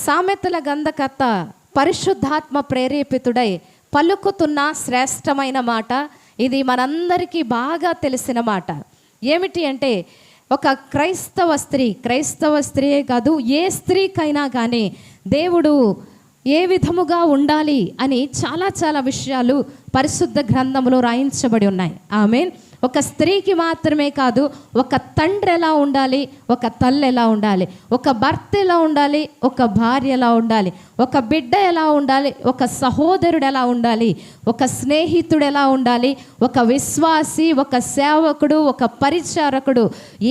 సామెతల గ్రంథకర్త పరిశుద్ధాత్మ ప్రేరేపితుడై పలుకుతున్న శ్రేష్టమైన మాట ఇది. మనందరికీ బాగా తెలిసిన మాట ఏమిటి అంటే, ఒక క్రైస్తవ స్త్రీయే కాదు, ఏ స్త్రీకైనా కానీ దేవుడు ఏ విధముగా ఉండాలి అని చాలా చాలా విషయాలు పరిశుద్ధ గ్రంథంలో రాయించబడి ఉన్నాయి. ఆమేన్. ఒక స్త్రీకి మాత్రమే కాదు, ఒక తండ్రి ఎలా ఉండాలి, ఒక తల్లి ఎలా ఉండాలి, ఒక భర్త ఎలా ఉండాలి, ఒక భార్య ఎలా ఉండాలి, ఒక బిడ్డ ఎలా ఉండాలి, ఒక సహోదరుడు ఎలా ఉండాలి, ఒక స్నేహితుడు ఎలా ఉండాలి, ఒక విశ్వాసి, ఒక సేవకుడు, ఒక పరిచారకుడు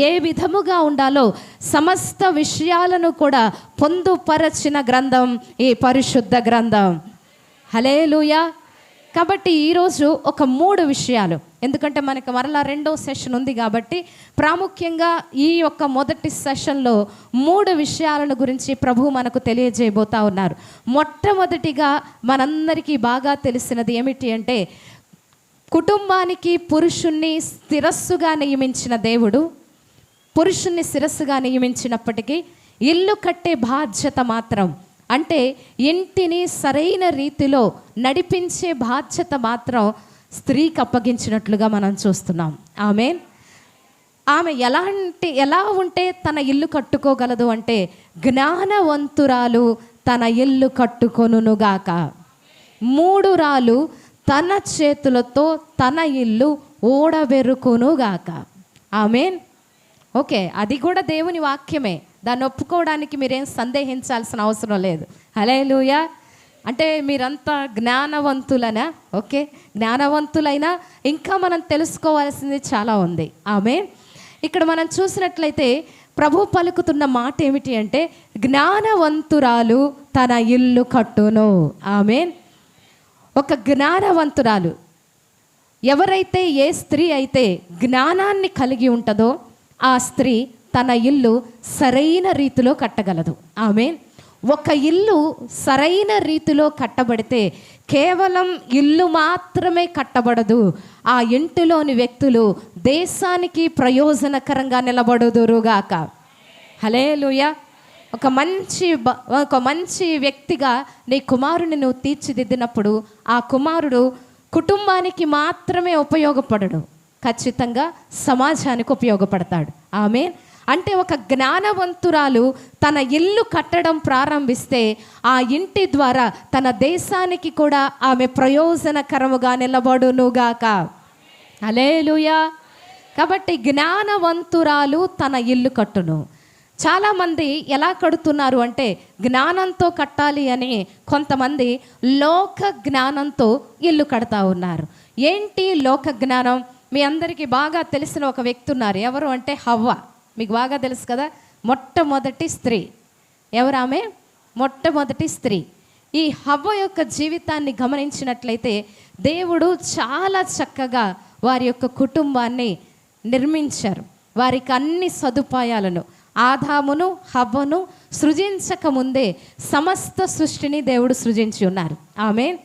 ఏ విధముగా ఉండాలో సమస్త విషయాలను కూడా పొందుపరచిన గ్రంథం ఈ పరిశుద్ధ గ్రంథం. హల్లెలూయా. కాబట్టి ఈరోజు ఒక 3 విషయాలు, ఎందుకంటే మనకి మరలా 2వ సెషన్ ఉంది కాబట్టి ప్రాముఖ్యంగా ఈ యొక్క మొదటి సెషన్లో 3 విషయాలను గురించి ప్రభు మనకు తెలియజేయబోతా ఉన్నారు. మొట్టమొదటిగా మనందరికీ బాగా తెలిసినది ఏమిటి అంటే, కుటుంబానికి పురుషుణ్ణి శిరస్సుగా నియమించిన దేవుడు, పురుషుణ్ణి శిరస్సుగా నియమించినప్పటికీ ఇల్లు కట్టే బాధ్యత మాత్రం, అంటే ఇంటిని సరైన రీతిలో నడిపించే బాధ్యత మాత్రం స్త్రీకి అప్పగించినట్లుగా మనం చూస్తున్నాం. ఆమె ఎలా ఉంటే తన ఇల్లు కట్టుకోగలదు అంటే, జ్ఞానవంతురాలు తన ఇల్లు కట్టుకొనుగాక, 3 రాలు తన చేతులతో తన ఇల్లు ఓడబెరుకొనుగాక. ఆమేన్. ఓకే, అది కూడా దేవుని వాక్యమే, దాన్ని ఒప్పుకోవడానికి మీరేం సందేహించాల్సిన అవసరం లేదు. హల్లెలూయా. అంటే మీరంతా జ్ఞానవంతులనా? ఓకే, జ్ఞానవంతులైనా ఇంకా మనం తెలుసుకోవాల్సింది చాలా ఉంది. ఆమేన్. ఇక్కడ మనం చూసినట్లయితే ప్రభు పలుకుతున్న మాట ఏమిటి అంటే, జ్ఞానవంతురాలు తన ఇల్లు కట్టును. ఆమేన్. ఒక జ్ఞానవంతురాలు, ఎవరైతే ఏ స్త్రీ అయితే జ్ఞానాన్ని కలిగి ఉంటుందో ఆ స్త్రీ తన ఇల్లు సరైన రీతిలో కట్టగలదు. ఆమేన్. ఒక ఇల్లు సరైన రీతిలో కట్టబడితే కేవలం ఇల్లు మాత్రమే కట్టబడదు, ఆ ఇంటిలోని వ్యక్తులు దేశానికి ప్రయోజనకరంగా నిలబడుదురుగాక. హల్లెలూయా. ఒక మంచి వ్యక్తిగా నీ కుమారుని నువ్వు తీర్చిదిద్దినప్పుడు ఆ కుమారుడు కుటుంబానికి మాత్రమే ఉపయోగపడడు, ఖచ్చితంగా సమాజానికి ఉపయోగపడతాడు. ఆమేన్. అంటే ఒక జ్ఞానవంతురాలు తన ఇల్లు కట్టడం ప్రారంభిస్తే ఆ ఇంటి ద్వారా తన దేశానికి కూడా ఆమె ప్రయోజనకరముగా నిలబడునుగాక. హల్లెలూయా. కాబట్టి జ్ఞానవంతురాలు తన ఇల్లు కట్టును. చాలామంది ఎలా కడుతున్నారు అంటే, జ్ఞానంతో కట్టాలి అని కొంతమంది లోక జ్ఞానంతో ఇల్లు కడతా ఉన్నారు. ఏంటి లోక జ్ఞానం? మీ అందరికీ బాగా తెలిసిన ఒక వ్యక్తి ఉన్నారు. ఎవరు అంటే హవ్వ. మీకు బాగా తెలుసు కదా, మొట్టమొదటి స్త్రీ. ఎవరు ఆమె? మొట్టమొదటి స్త్రీ. ఈ హవ్వ యొక్క జీవితాన్ని గమనించినట్లయితే దేవుడు చాలా చక్కగా వారి యొక్క కుటుంబాన్ని నిర్మించారు. వారికి అన్ని సదుపాయాలను, ఆదామును హవ్వను సృజించక ముందే సమస్త సృష్టిని దేవుడు సృజించి ఉన్నారు. ఆమేన్.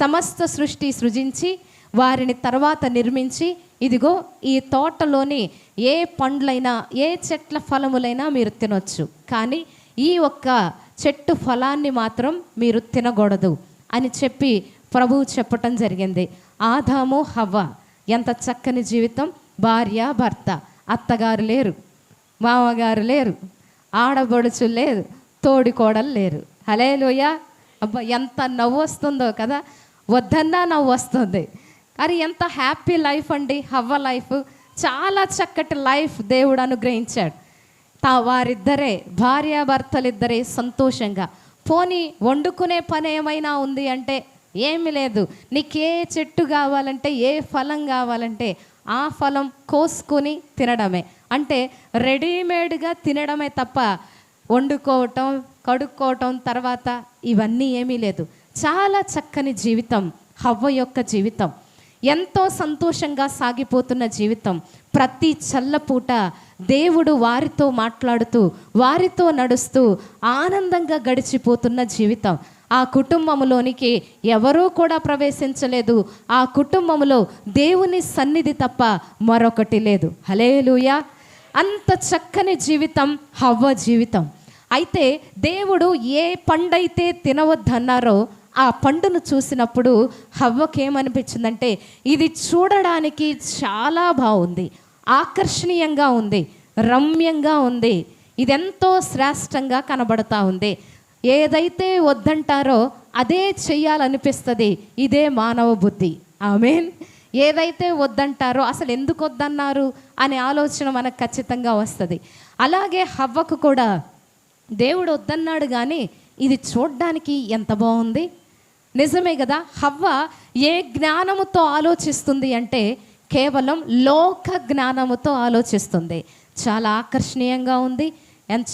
సమస్త సృష్టి సృజించి వారిని తర్వాత నిర్మించి, ఇదిగో ఈ తోటలోని ఏ పండ్లైనా ఏ చెట్ల ఫలములైనా మీరు తినొచ్చు, కానీ ఈ ఒక్క చెట్టు ఫలాన్ని మాత్రం మీరు తినకూడదు అని చెప్పి ప్రభువు చెప్పటం జరిగింది. ఆదాము హవ్వ ఎంత చక్కని జీవితం. భార్య భర్త, అత్తగారు లేరు, మామగారు లేరు, ఆడబడుచు లేదు, తోడికోడలు లేరు. హల్లెలూయా. అబ్బా, ఎంత నవ్వు వస్తుందో కదా, వద్దన్నా నవ్వు వస్తుంది. అది ఎంత హ్యాపీ లైఫ్ అండి హవ్వ లైఫ్. చాలా చక్కటి లైఫ్ దేవుడు అనుగ్రహించాడు. వారిద్దరే, భార్యాభర్తలిద్దరే సంతోషంగా. పోనీ వండుకునే పని ఏమైనా ఉంది అంటే ఏమీ లేదు. నీకే చెట్టు కావాలంటే, ఏ ఫలం కావాలంటే ఆ ఫలం కోసుకొని తినడమే, అంటే రెడీమేడ్గా తినడమే తప్ప వండుకోవటం, కడుక్కోవటం తర్వాత ఇవన్నీ ఏమీ లేదు. చాలా చక్కని జీవితం హవ్వ యొక్క జీవితం. ఎంతో సంతోషంగా సాగిపోతున్న జీవితం. ప్రతి చల్లపూట దేవుడు వారితో మాట్లాడుతూ, వారితో నడుస్తూ ఆనందంగా గడిచిపోతున్న జీవితం. ఆ కుటుంబంలోనికి ఎవరూ కూడా ప్రవేశించలేదు. ఆ కుటుంబంలో దేవుని సన్నిధి తప్ప మరొకటి లేదు. హల్లెలూయా. అంత చక్కని జీవితం హవ్వ జీవితం. అయితే దేవుడు ఏ పండైతే తినవద్దన్నారో ఆ పండును చూసినప్పుడు హవ్వకేమనిపించిందంటే ఇది చూడడానికి చాలా బాగుంది, ఆకర్షణీయంగా ఉంది, రమ్యంగా ఉంది, ఇదెంతో శ్రేష్టంగా కనబడతా ఉంది. ఏదైతే వద్దంటారో అదే చెయ్యాలనిపిస్తుంది. ఇదే మానవ బుద్ధి. ఆమేన్. ఏదైతే వద్దంటారో అసలు ఎందుకు వద్దన్నారు అనే ఆలోచన మనకు ఖచ్చితంగా వస్తుంది. అలాగే హవ్వకు కూడా దేవుడు వద్దన్నాడు కానీ ఇది చూడ్డానికి ఎంత బాగుంది. నిజమే కదా. హవ్వ ఏ జ్ఞానముతో ఆలోచిస్తుంది అంటే కేవలం లోక జ్ఞానముతో ఆలోచిస్తుంది. చాలా ఆకర్షణీయంగా ఉంది,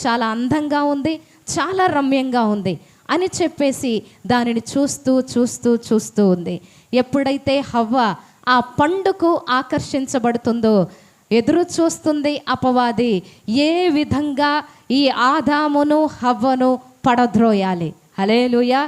చాలా అందంగా ఉంది, చాలా రమ్యంగా ఉంది అని చెప్పేసి దానిని చూస్తూ చూస్తూ చూస్తూ ఉంది. ఎప్పుడైతే హవ్వ ఆ పండుకు ఆకర్షించబడుతుందో ఎదురు చూస్తుంది అపవాది ఏ విధంగా ఈ ఆదామును హవ్వను పడద్రోయాలి. హల్లెలూయా.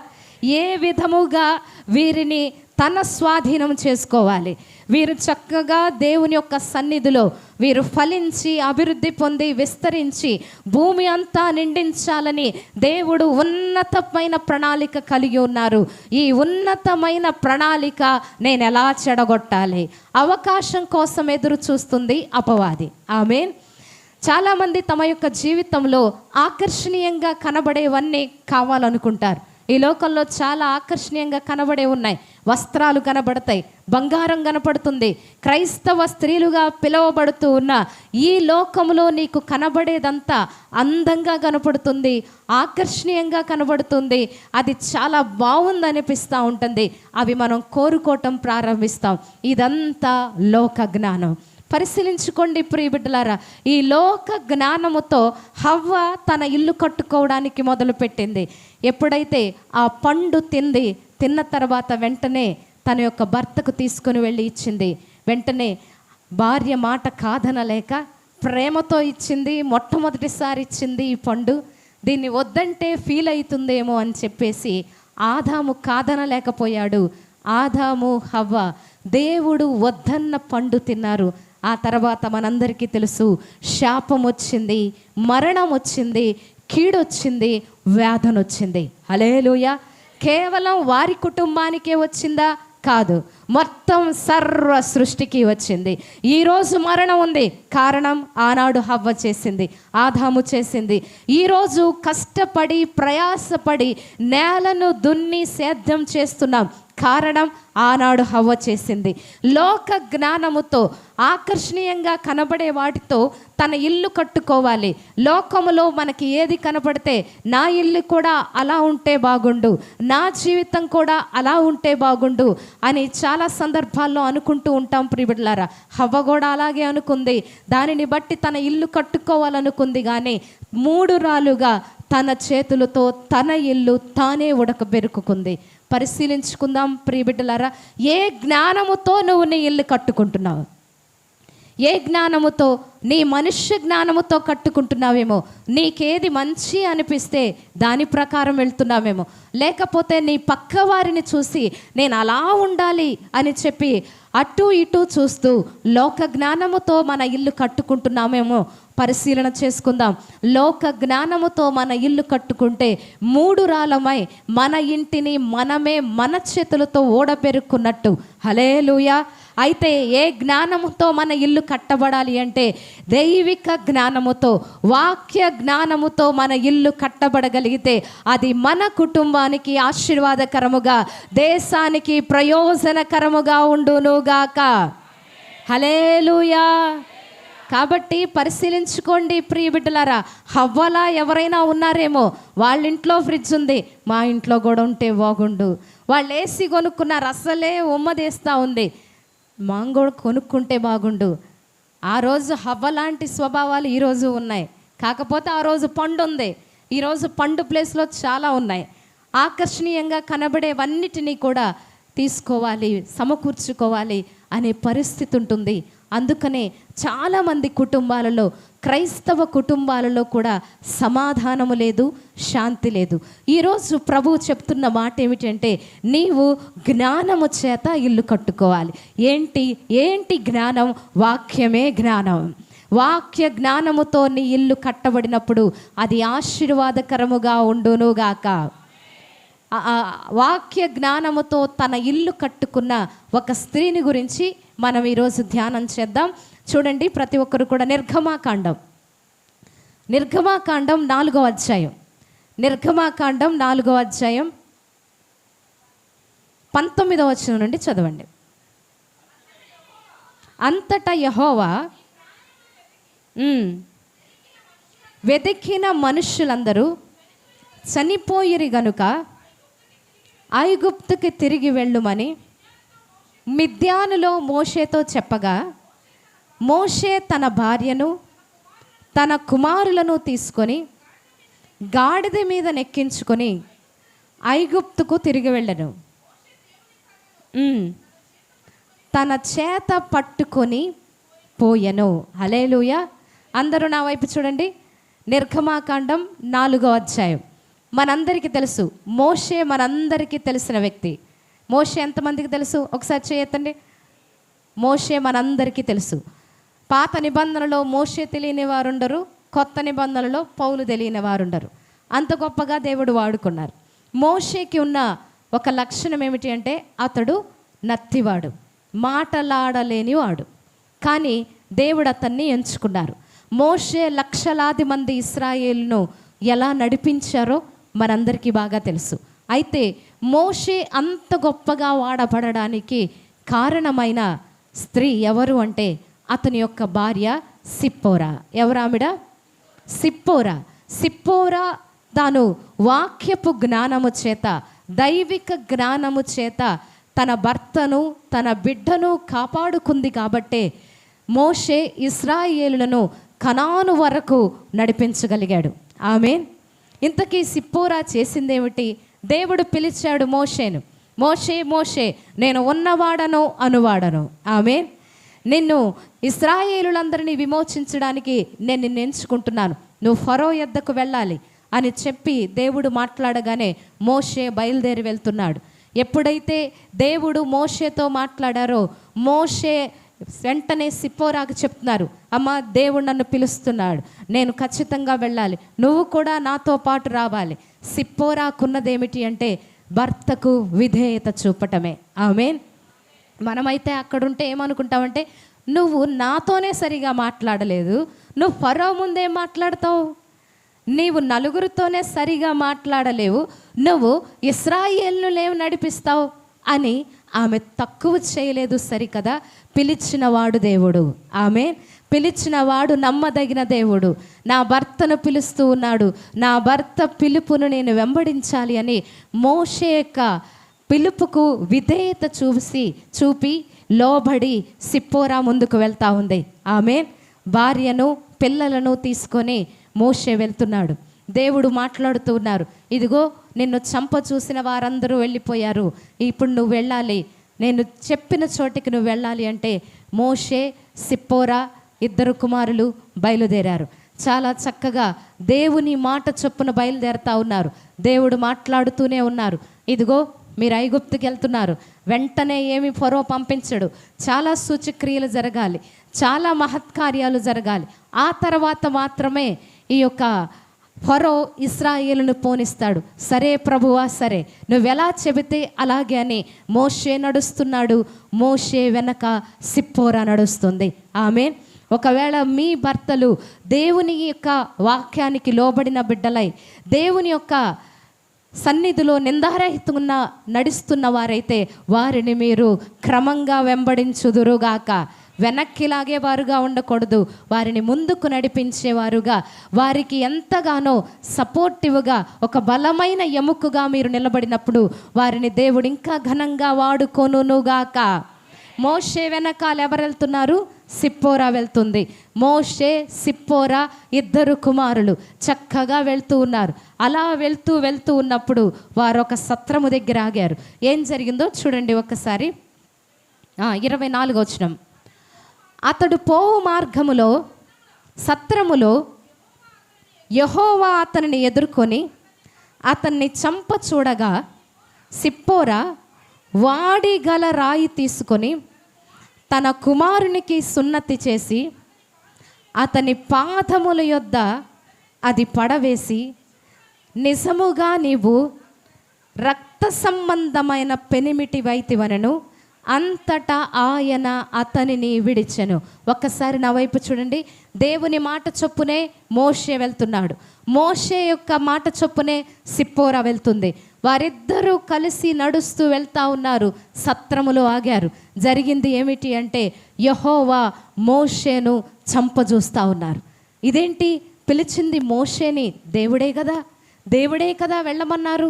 ఏ విధముగా వీరిని తన స్వాధీనం చేసుకోవాలి, వీరు చక్కగా దేవుని యొక్క సన్నిధిలో వీరు ఫలించి అభివృద్ధి పొంది విస్తరించి భూమి అంతా నిండించాలని దేవుడు ఉన్నతమైన ప్రణాళిక కలిగి ఉన్నారు. ఈ ఉన్నతమైన ప్రణాళిక నేను ఎలా చెడగొట్టాలి, అవకాశం కోసం ఎదురు చూస్తుంది అపవాది. ఆమేన్. చాలామంది తమ యొక్క జీవితంలో ఆకర్షణీయంగా కనబడేవన్నీ కావాలనుకుంటారు. ఈ లోకంలో చాలా ఆకర్షణీయంగా కనబడే ఉన్నాయి. వస్త్రాలు కనబడతాయి, బంగారం కనపడుతుంది. క్రైస్తవ స్త్రీలుగా పిలువబడుతూ ఉన్న ఈ లోకంలో నీకు కనబడేదంతా అందంగా కనపడుతుంది, ఆకర్షణీయంగా కనబడుతుంది, అది చాలా బాగుంది అనిపిస్తూ ఉంటుంది. అవి మనం కోరుకోవటం ప్రారంభిస్తాం. ఇదంతా లోక జ్ఞానం. పరిశీలించుకోండి ప్రియ బిడ్డలారా. ఈ లోక జ్ఞానముతో హవ్వ తన ఇల్లు కట్టుకోవడానికి మొదలుపెట్టింది. ఎప్పుడైతే ఆ పండు తిన్న తర్వాత వెంటనే తన యొక్క భర్తకు తీసుకొని వెళ్ళి ఇచ్చింది. వెంటనే భార్య మాట కాదనలేక ప్రేమతో ఇచ్చింది. మొట్టమొదటిసారి ఇచ్చింది ఈ పండు. దీన్ని వద్దంటే ఫీల్ అవుతుందేమో అని చెప్పేసి ఆదాము కాదనలేకపోయాడు. ఆదాము హవ్వ దేవుడు వద్దన్న పండు తిన్నారు. ఆ తర్వాత మనందరికీ తెలుసు, శాపం వచ్చింది, మరణం వచ్చింది, కీడొచ్చింది, వ్యాధన వచ్చింది. హల్లెలూయా. కేవలం వారి కుటుంబానికే వచ్చిందా? కాదు, మొత్తం సర్వ సృష్టికి వచ్చింది. ఈరోజు మరణం ఉంది, కారణం ఆనాడు హవ్వ చేసింది, ఆదాము చేసింది. ఈరోజు కష్టపడి ప్రయాసపడి నేలను దున్ని సేద్యం చేస్తున్నాం, కారణం ఆనాడు హవ్వ చేసింది. లోక జ్ఞానముతో ఆకర్షణీయంగా కనబడే వాటితో తన ఇల్లు కట్టుకోవాలి. లోకములో మనకి ఏది కనపడితే నా ఇల్లు కూడా అలా ఉంటే బాగుండు, నా జీవితం కూడా అలా ఉంటే బాగుండు అని చాలా సందర్భాల్లో అనుకుంటూ ఉంటాం ప్రియబిడ్డలారా. హవ్వ కూడా అలాగే అనుకుంది. దానిని బట్టి తన ఇల్లు కట్టుకోవాలనుకుంది. కానీ 3 రాలుగా తన చేతులతో తన ఇల్లు తానే ఉడకబెరుకుంది. పరిశీలించుకుందాం ప్రియబిడ్డలారా. ఏ జ్ఞానముతో నువ్వు నీ ఇల్లు కట్టుకుంటున్నావు? ఏ జ్ఞానముతో? నీ మనుష్య జ్ఞానముతో కట్టుకుంటున్నావేమో. నీకేది మంచి అనిపిస్తే దాని ప్రకారం వెళ్తున్నావేమో. లేకపోతే నీ పక్క వారిని చూసి నేను అలా ఉండాలి అని చెప్పి అటు ఇటు చూస్తూ లోక జ్ఞానముతో మన ఇల్లు కట్టుకుంటున్నామేమో. పరిశీలన చేసుకుందాం. లోక జ్ఞానముతో మన ఇల్లు కట్టుకుంటే 3 రాలమై మన ఇంటిని మనమే మన చేతులతో ఓడబెరుక్కున్నట్టు. హల్లెలూయా. అయితే ఏ జ్ఞానముతో మన ఇల్లు కట్టబడాలి అంటే దైవిక జ్ఞానముతో, వాక్య జ్ఞానముతో మన ఇల్లు కట్టబడగలిగితే అది మన కుటుంబానికి ఆశీర్వాదకరముగా, దేశానికి ప్రయోజనకరముగా ఉండునుగాక. హల్లెలూయా. కాబట్టి పరిశీలించుకోండి ప్రియ బిడ్డలారా. హవ్వలా ఎవరైనా ఉన్నారేమో, వాళ్ళ ఇంట్లో ఫ్రిడ్జ్ ఉంది, మా ఇంట్లో కూడా ఉంటే బాగుండు. వాళ్ళు ఏసీ కొనుక్కున్నారు, అసలే ఉమ్మదేస్తూ ఉంది, మాంగోడు కొనుక్కుంటే బాగుండు. ఆ రోజు హవ్వ లాంటి స్వభావాలు ఈరోజు ఉన్నాయి. కాకపోతే ఆ రోజు పండు ఉంది, ఈరోజు పండు ప్లేస్లో చాలా ఉన్నాయి. ఆకర్షణీయంగా కనబడేవన్నిటినీ కూడా తీసుకోవాలి, సమకూర్చుకోవాలి అనే పరిస్థితి ఉంటుంది. అందుకనే చాలామంది కుటుంబాలలో, క్రైస్తవ కుటుంబాలలో కూడా సమాధానము లేదు, శాంతి లేదు. ఈరోజు ప్రభువు చెప్తున్న మాట ఏమిటంటే నీవు జ్ఞానము చేత ఇల్లు కట్టుకోవాలి. ఏంటి జ్ఞానం? వాక్యమే జ్ఞానం. వాక్య జ్ఞానముతో నీ ఇల్లు కట్టబడినప్పుడు అది ఆశీర్వాదకరముగా ఉండునుగాక. వాక్య జ్ఞానముతో తన ఇల్లు కట్టుకున్న ఒక స్త్రీని గురించి మనం ఈరోజు ధ్యానం చేద్దాం. చూడండి, ప్రతి ఒక్కరు కూడా నిర్గమాకాండం 4వ అధ్యాయం, నిర్గమాకాండం 4వ అధ్యాయం 19వ వచనం నుండి చదవండి. అంతటా యెహోవా వెతికిన మనుష్యులందరూ చనిపోయిరి గనుక ఐగుప్తుకి తిరిగి వెళ్ళుమని మిద్యానులో మోషేతో చెప్పగా, మోషే తన భార్యను తన కుమారులను తీసుకొని గాడిద మీద నెక్కించుకొని ఐగుప్తుకు తిరిగి వెళ్ళను. తన చేత పట్టుకొని పోయెను. హల్లెలూయా. అందరూ నా వైపు చూడండి. నిర్గమాకాండం 4వ అధ్యాయం. మనందరికీ తెలుసు, మోషే మనందరికీ తెలిసిన వ్యక్తి. మోషే ఎంతమందికి తెలుసు? ఒకసారి చేయెత్తండి. మోషే మనందరికీ తెలుసు. పాత నిబంధనలో మోషే తెలియని వారుండరు, కొత్త నిబంధనలో పౌలు తెలియని వారుండరు. అంత గొప్పగా దేవుడు వాడుకున్నారు. మోషేకి ఉన్న ఒక లక్షణం ఏమిటి అంటే, అతడు నత్తివాడు, మాటలాడలేనివాడు. కానీ దేవుడు అతన్ని ఎంచుకున్నారు. మోషే లక్షలాది మంది ఇశ్రాయేలును ఎలా నడిపించారో మనందరికీ బాగా తెలుసు. అయితే మోషే అంత గొప్పగా వాడబడడానికి కారణమైన స్త్రీ ఎవరు అంటే, అతని యొక్క భార్య సిప్పోరా. ఎవరామిడ? సిప్పోరా. సిప్పోరా తాను వాక్యపు జ్ఞానము చేత, దైవిక జ్ఞానము చేత తన భర్తను తన బిడ్డను కాపాడుకుంది కాబట్టే మోషే ఇశ్రాయేలులను కనాను వరకు నడిపించగలిగాడు. ఆమేన్. ఇంతకీ సిప్పోరా చేసిందేమిటి? దేవుడు పిలిచాడు మోషేను. మోషే మోషే, నేను ఉన్నవాడను అనువాడను. ఆమేన్. నిన్ను ఇశ్రాయేలులందరినీ విమోచించడానికి నేను నిన్ను ఎంచుకుంటున్నాను, నువ్వు ఫరో యొద్దకు వెళ్ళాలి అని చెప్పి దేవుడు మాట్లాడగానే మోషే బయలుదేరి వెళ్తున్నాడు. ఎప్పుడైతే దేవుడు మోషేతో మాట్లాడారో మోషే వెంటనే సిప్పోరాకు చెప్తున్నారు, అమ్మ దేవుడు నన్ను పిలుస్తున్నాడు, నేను ఖచ్చితంగా వెళ్ళాలి, నువ్వు కూడా నాతో పాటు రావాలి. సిప్పోరాకున్నదేమిటి అంటే భర్తకు విధేయత చూపటమే. ఆమేన్. మనమైతే అక్కడుంటే ఏమనుకుంటామంటే, నువ్వు నాతోనే సరిగా మాట్లాడలేదు, నువ్వు ఫరో ముందేం మాట్లాడతావు, నీవు నలుగురితోనే సరిగా మాట్లాడలేవు, నువ్వు ఇశ్రాయేలును లేవు నడిపిస్తావు అని ఆమె తక్కువ చేయలేదు. సరికదా, పిలిచినవాడు దేవుడు. ఆమె పిలిచినవాడు నమ్మదగిన దేవుడు. నా భర్తను పిలుస్తూ ఉన్నాడు, నా భర్త పిలుపును నేను వెంబడించాలి అని మోషే యొక్క పిలుపుకు విధేయత చూపి లోబడి సిప్పోరా ముందుకు వెళ్తా ఉంది. ఆమె భార్యను పిల్లలను తీసుకొని మోషే వెళ్తున్నాడు. దేవుడు మాట్లాడుతూ ఉన్నారు, ఇదిగో నిన్ను చంప చూసిన వారందరూ వెళ్ళిపోయారు, ఇప్పుడు నువ్వు వెళ్ళాలి, నేను చెప్పిన చోటికి నువ్వు వెళ్ళాలి అంటే మోషే సిప్పోరా ఇద్దరు కుమారులు బయలుదేరారు. చాలా చక్కగా దేవుని మాట చొప్పున బయలుదేరుతా ఉన్నారు. దేవుడు మాట్లాడుతూనే ఉన్నారు, ఇదిగో మీరు ఐగుప్తుకి వెళ్తున్నారు, వెంటనే ఏమి ఫరో పంపించడు, చాలా సూచక్రియలు జరగాలి, చాలా మహత్కార్యాలు జరగాలి, ఆ తర్వాత మాత్రమే ఈ యొక్క ఫరో ఇశ్రాయేలును పోనిస్తాడు. సరే ప్రభువా, సరే నువ్వెలా చెబితే అలాగే అని మోషే నడుస్తున్నాడు. మోషే వెనక సిప్పోరా నడుస్తుంది. ఆమేన్. ఒకవేళ మీ భర్తలు దేవుని యొక్క వాక్యానికి లోబడిన బిడ్డలై దేవుని యొక్క సన్నిధిలో నిందారహితంగా నడుస్తున్న వారైతే వారిని మీరు క్రమంగా వెంబడించుదురుగాక. వెనక్కిలాగే వారుగా ఉండకూడదు, వారిని ముందుకు నడిపించేవారుగా, వారికి ఎంతగానో సపోర్టివ్గా ఒక బలమైన ఎముకగా మీరు నిలబడినప్పుడు వారిని దేవుడు ఇంకా ఘనంగా వాడుకొనుగాక. మోషే వెనకాల ఎవరు వెళ్తున్నారు? సిప్పోరా వెళ్తుంది. మోషే సిప్పోరా ఇద్దరు కుమారులు చక్కగా వెళ్తూ ఉన్నారు. అలా వెళ్తూ ఉన్నప్పుడు వారు ఒక సత్రము దగ్గర ఆగారు. ఏం జరిగిందో చూడండి ఒకసారి. 24వ వచనం. అతడు పోవు మార్గములో సత్రములో యెహోవా అతనిని ఎదుర్కొని అతన్ని చంప చూడగా సిప్పోరా వాడి గల రాయి తీసుకొని తన కుమారునికి సున్నతి చేసి అతని పాదముల యొద్ద అది పడవేసి, నిజముగా నీవు రక్త సంబంధమైన పెనిమిటి వైతివనను అంతటా ఆయన అతనిని విడిచెను. ఒక్కసారి నా వైపు చూడండి. దేవుని మాట చొప్పునే మోషే వెళ్తున్నాడు. మోషే యొక్క మాట చొప్పునే సిప్పోరా వెళ్తుంది. వారిద్దరూ కలిసి నడుస్తూ వెళ్తా ఉన్నారు. సత్రములో ఆగారు. జరిగింది ఏమిటి అంటే యెహోవా మోషేను చంపజూస్తా ఉన్నారు. ఇదేంటి, పిలిచింది మోషేని దేవుడే కదా వెళ్ళమన్నారు.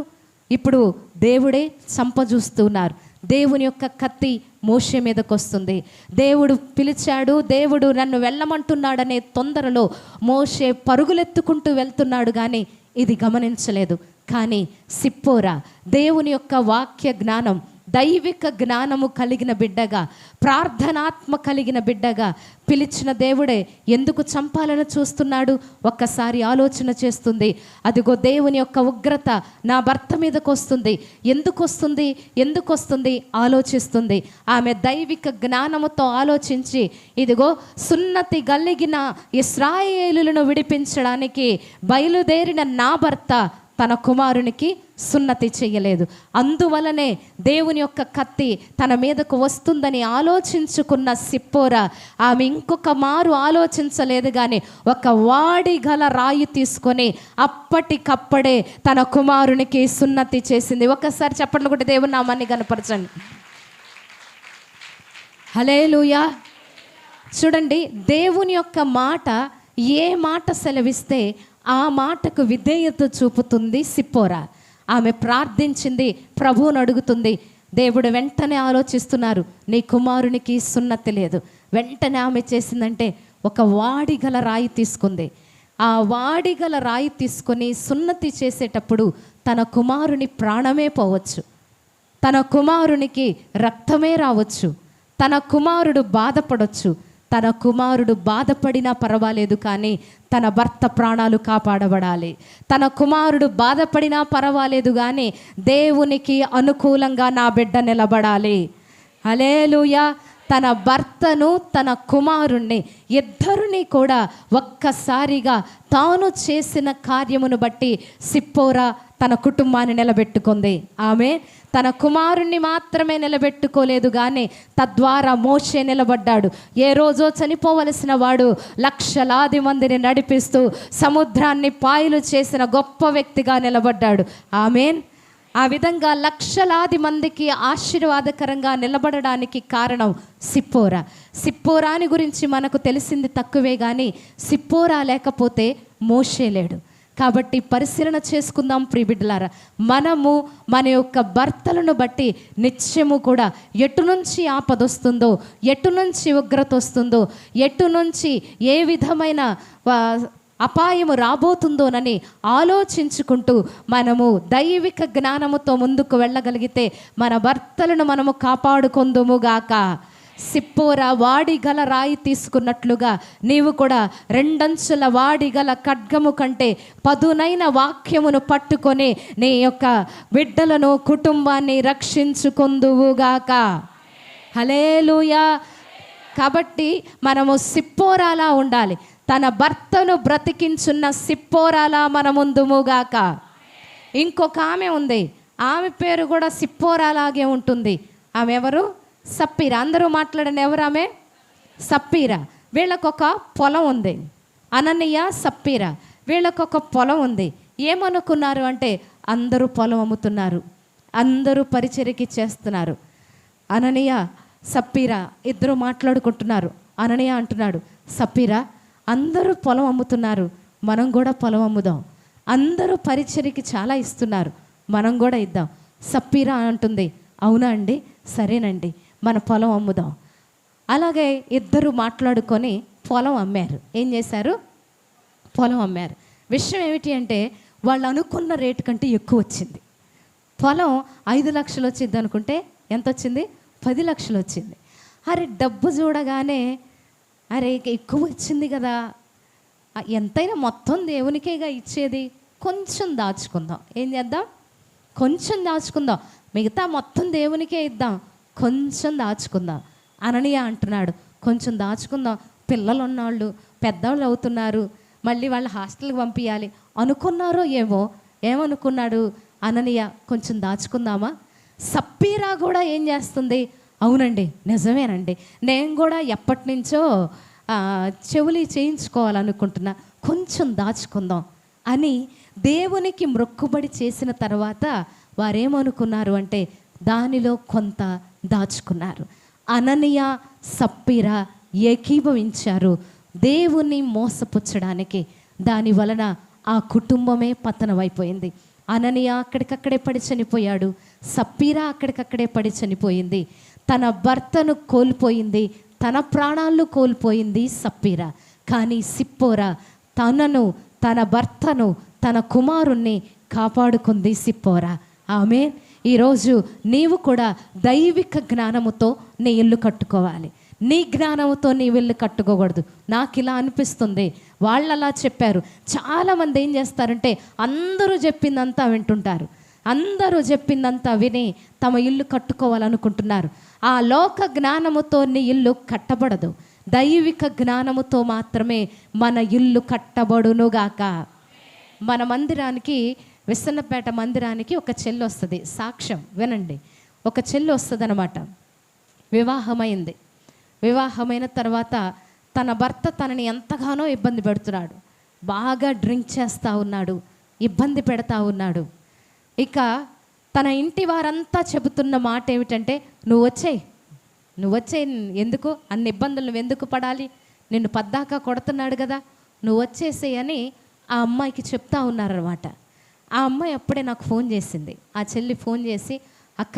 ఇప్పుడు దేవుడే చంపజూస్తున్నారు. దేవుని యొక్క కత్తి మోషే మీదకి వస్తుంది. దేవుడు పిలిచాడు, దేవుడు నన్ను వెళ్ళమంటున్నాడనే తొందరలో మోషే పరుగులెత్తుకుంటూ వెళ్తున్నాడు, కానీ ఇది గమనించలేదు. కానీ సిప్పోరా దేవుని యొక్క వాక్య జ్ఞానం, దైవిక జ్ఞానము కలిగిన బిడ్డగా, ప్రార్థనాత్మ కలిగిన బిడ్డగా పిలిచిన దేవుడే ఎందుకు చంపాలని చూస్తున్నాడు ఒక్కసారి ఆలోచన చేస్తుంది. అదిగో దేవుని యొక్క ఉగ్రత నా భర్త మీదకి వస్తుంది. ఎందుకు వస్తుంది ఆలోచిస్తుంది. ఆమె దైవిక జ్ఞానముతో ఆలోచించి, ఇదిగో సున్నతి కలిగిన ఇశ్రాయేలులను విడిపించడానికి బయలుదేరిన నా భర్త తన కుమారునికి సున్నతి చేయలేదు. అందువలనే దేవుని యొక్క కత్తి తన మీదకు వస్తుందని ఆలోచించుకున్న సిప్పోరా ఆమె ఇంకొక మారు ఆలోచించలేదు, కానీ ఒక వాడి గల రాయి తీసుకొని అప్పటికప్పుడే తన కుమారునికి సున్నతి చేసింది. ఒకసారి చప్పట్లు కొట్టి దేవుని నామాన్ని కనపరచండి. హల్లెలూయా. చూడండి, దేవుని యొక్క మాట ఏ మాట సెలవిస్తే ఆ మాటకు విధేయత చూపుతుంది సిప్పోరా. ఆమె ప్రార్థించింది, ప్రభువును అడుగుతుంది. దేవుడు వెంటనే ఆలోచిస్తున్నారు, నీ కుమారునికి సున్నతి లేదు. వెంటనే ఆమె చేసిందంటే ఒక వాడిగల రాయి తీసుకుంది. ఆ వాడిగల రాయి తీసుకొని సున్నతి చేసేటప్పుడు తన కుమారుని ప్రాణమే పోవచ్చు, తన కుమారునికి రక్తమే రావచ్చు, తన కుమారుడు బాధపడవచ్చు. తన కుమారుడు బాధపడినా పర్వాలేదు, కానీ తన భర్త ప్రాణాలు కాపాడబడాలి. తన కుమారుడు బాధపడినా పర్వాలేదు, కానీ దేవునికి అనుకూలంగా నా బిడ్డ నిలబడాలి. హల్లెలూయా. తన భర్తను, తన కుమారుణ్ణి, ఇద్దరిని కూడా ఒక్కసారిగా తాను చేసిన కార్యమును బట్టి సిప్పోరా తన కుటుంబాన్ని నిలబెట్టుకుంది. ఆమె తన కుమారుణ్ణి మాత్రమే నిలబెట్టుకోలేదు, కానీ తద్వారా మోషే నిలబడ్డాడు. ఏ రోజో చనిపోవలసిన వాడు లక్షలాది మందిని నడిపిస్తూ సముద్రాన్ని పాయలు చేసిన గొప్ప వ్యక్తిగా నిలబడ్డాడు. ఆమేన్. ఆ విధంగా లక్షలాది మందికి ఆశీర్వాదకరంగా నిలబడడానికి కారణం సిప్పోరా. సిప్పోరాని గురించి మనకు తెలిసింది తక్కువే, కానీ సిప్పోరా లేకపోతే మోషే లేడు. కాబట్టి పరిశీలన చేసుకుందాం ప్రియబిడ్డలారా. మనము మన యొక్క భర్తలను బట్టి నిత్యము కూడా ఎటు నుంచి ఆపద వస్తుందో, ఎటు నుంచి ఉగ్రత వస్తుందో, ఎటు నుంచి ఏ విధమైన అపాయము రాబోతుందోనని ఆలోచించుకుంటూ మనము దైవిక జ్ఞానముతో ముందుకు వెళ్ళగలిగితే మన భర్తలను మనము కాపాడుకొందుముగాక. సిప్పోరా వాడిగల రాయి తీసుకున్నట్లుగా నీవు కూడా రెండంచుల వాడిగల ఖడ్గము కంటే పదునైన వాక్యమును పట్టుకొని నీ యొక్క బిడ్డలను, కుటుంబాన్ని రక్షించుకొందువుగాక. హల్లెలూయా. కాబట్టి మనము సిప్పోరాలా ఉండాలి. తన భర్తను బ్రతికించున్న సిప్పోరాలా మన ముందుముగాక. ఇంకొక ఆమె ఉంది, ఆమె పేరు కూడా సిప్పోరాలాగే ఉంటుంది. ఆమె ఎవరు? సప్పీరా. అందరూ మాట్లాడండి, ఎవరు ఆమె? సప్పీరా. వీళ్ళకొక పొలం ఉంది. అననీయ, సప్పీరా, వీళ్ళకొక పొలం ఉంది. ఏమనుకున్నారు అంటే అందరూ పొలం అమ్ముతున్నారు, అందరూ పరిచర్యకి చేస్తున్నారు. అననీయ, సప్పీరా ఇద్దరు మాట్లాడుకుంటున్నారు. అననీయ అంటున్నాడు, సప్పీరా అందరూ పొలం అమ్ముతున్నారు, మనం కూడా పొలం అమ్ముదాం. అందరూ పరిచర్యకి చాలా ఇస్తున్నారు, మనం కూడా ఇద్దాం. సప్పీరా అంటుంది, అవునా అండి, సరేనండి, మన పొలం అమ్ముదాం. అలాగే ఇద్దరు మాట్లాడుకొని పొలం అమ్మారు. ఏం చేశారు? పొలం అమ్మారు. విషయం ఏమిటి అంటే వాళ్ళు అనుకున్న రేటు కంటే ఎక్కువ వచ్చింది. పొలం 5 లక్షలు వచ్చింది అనుకుంటే ఎంత వచ్చింది? 10 లక్షలు వచ్చింది. అరే డబ్బు చూడగానే అరే ఎక్కువ వచ్చింది కదా, ఎంతైనా మొత్తం దేవునికేగా ఇచ్చేది, కొంచెం దాచుకుందాం. ఏం చేద్దాం? కొంచెం దాచుకుందాం, మిగతా మొత్తం దేవునికే ఇద్దాం, కొంచెం దాచుకుందాం. అననీయ అంటున్నాడు, కొంచెం దాచుకుందాం, పిల్లలు ఉన్నవాళ్ళు పెద్దవాళ్ళు అవుతున్నారు, మళ్ళీ వాళ్ళ హాస్టల్కి పంపించాలి అనుకున్నారో ఏమో. ఏమనుకున్నాడు అననీయ, కొంచెం దాచుకుందామా. సప్పీరా కూడా ఏం చేస్తుంది, అవునండి నిజమేనండి, నేను కూడా ఎప్పటి నుంచో చెవులు చేయించుకోవాలనుకుంటున్నా, కొంచెం దాచుకుందాం అని దేవునికి మొక్కుబడి చేసిన తర్వాత వారేమనుకున్నారు అంటే దానిలో కొంత దాచుకున్నారు. అననీయ సప్పీరా ఏకీభవించారు దేవుని మోసపుచ్చడానికి. దాని వలన ఆ కుటుంబమే పతనమైపోయింది. అననీయ అక్కడికక్కడే పడి చనిపోయాడు, సప్పీరా అక్కడికక్కడే పడి చనిపోయింది. తన భర్తను కోల్పోయింది, తన ప్రాణాలను కోల్పోయింది సప్పీరా. కానీ సిప్పోరా తనను, తన భర్తను, తన కుమారుణ్ణి కాపాడుకుంది సిప్పోరా. ఆమేన్. ఈరోజు నీవు కూడా దైవిక జ్ఞానముతో నీ ఇల్లు కట్టుకోవాలి. నీ జ్ఞానంతో నీ ఇల్లు కట్టుకోకూడదు. నాకు ఇలా అనిపిస్తుంది, వాళ్ళు అలా చెప్పారు. చాలామంది ఏం చేస్తారంటే అందరూ చెప్పిందంతా వింటుంటారు, అందరూ చెప్పిందంతా విని తమ ఇల్లు కట్టుకోవాలనుకుంటున్నారు. ఆ లోక జ్ఞానముతో నీ ఇల్లు కట్టబడదు, దైవిక జ్ఞానముతో మాత్రమే మన ఇల్లు కట్టబడునుగాక. మన మందిరానికి, విసన్నపేట మందిరానికి ఒక చెల్లి వస్తుంది. సాక్ష్యం వినండి. ఒక చెల్లి వస్తుంది అన్నమాట. వివాహమైంది. వివాహమైన తర్వాత తన భర్త తనని ఎంతగానో ఇబ్బంది పెడుతున్నాడు, బాగా డ్రింక్ చేస్తూ ఉన్నాడు, ఇబ్బంది పెడతా ఉన్నాడు. ఇక తన ఇంటి వారంతా చెబుతున్న మాట ఏమిటంటే, నువ్వు వచ్చేయి, ఎందుకు అన్ని ఇబ్బందులు నువ్వు ఎందుకు పడాలి, నిన్ను పద్దాకా కొడుతున్నాడు కదా, నువ్వు వచ్చేసేయి అని ఆ అమ్మాయికి చెప్తా ఉన్నారన్నమాట. ఆ అమ్మాయి అప్పుడే నాకు ఫోన్ చేసింది. ఆ చెల్లి ఫోన్ చేసి, అక్క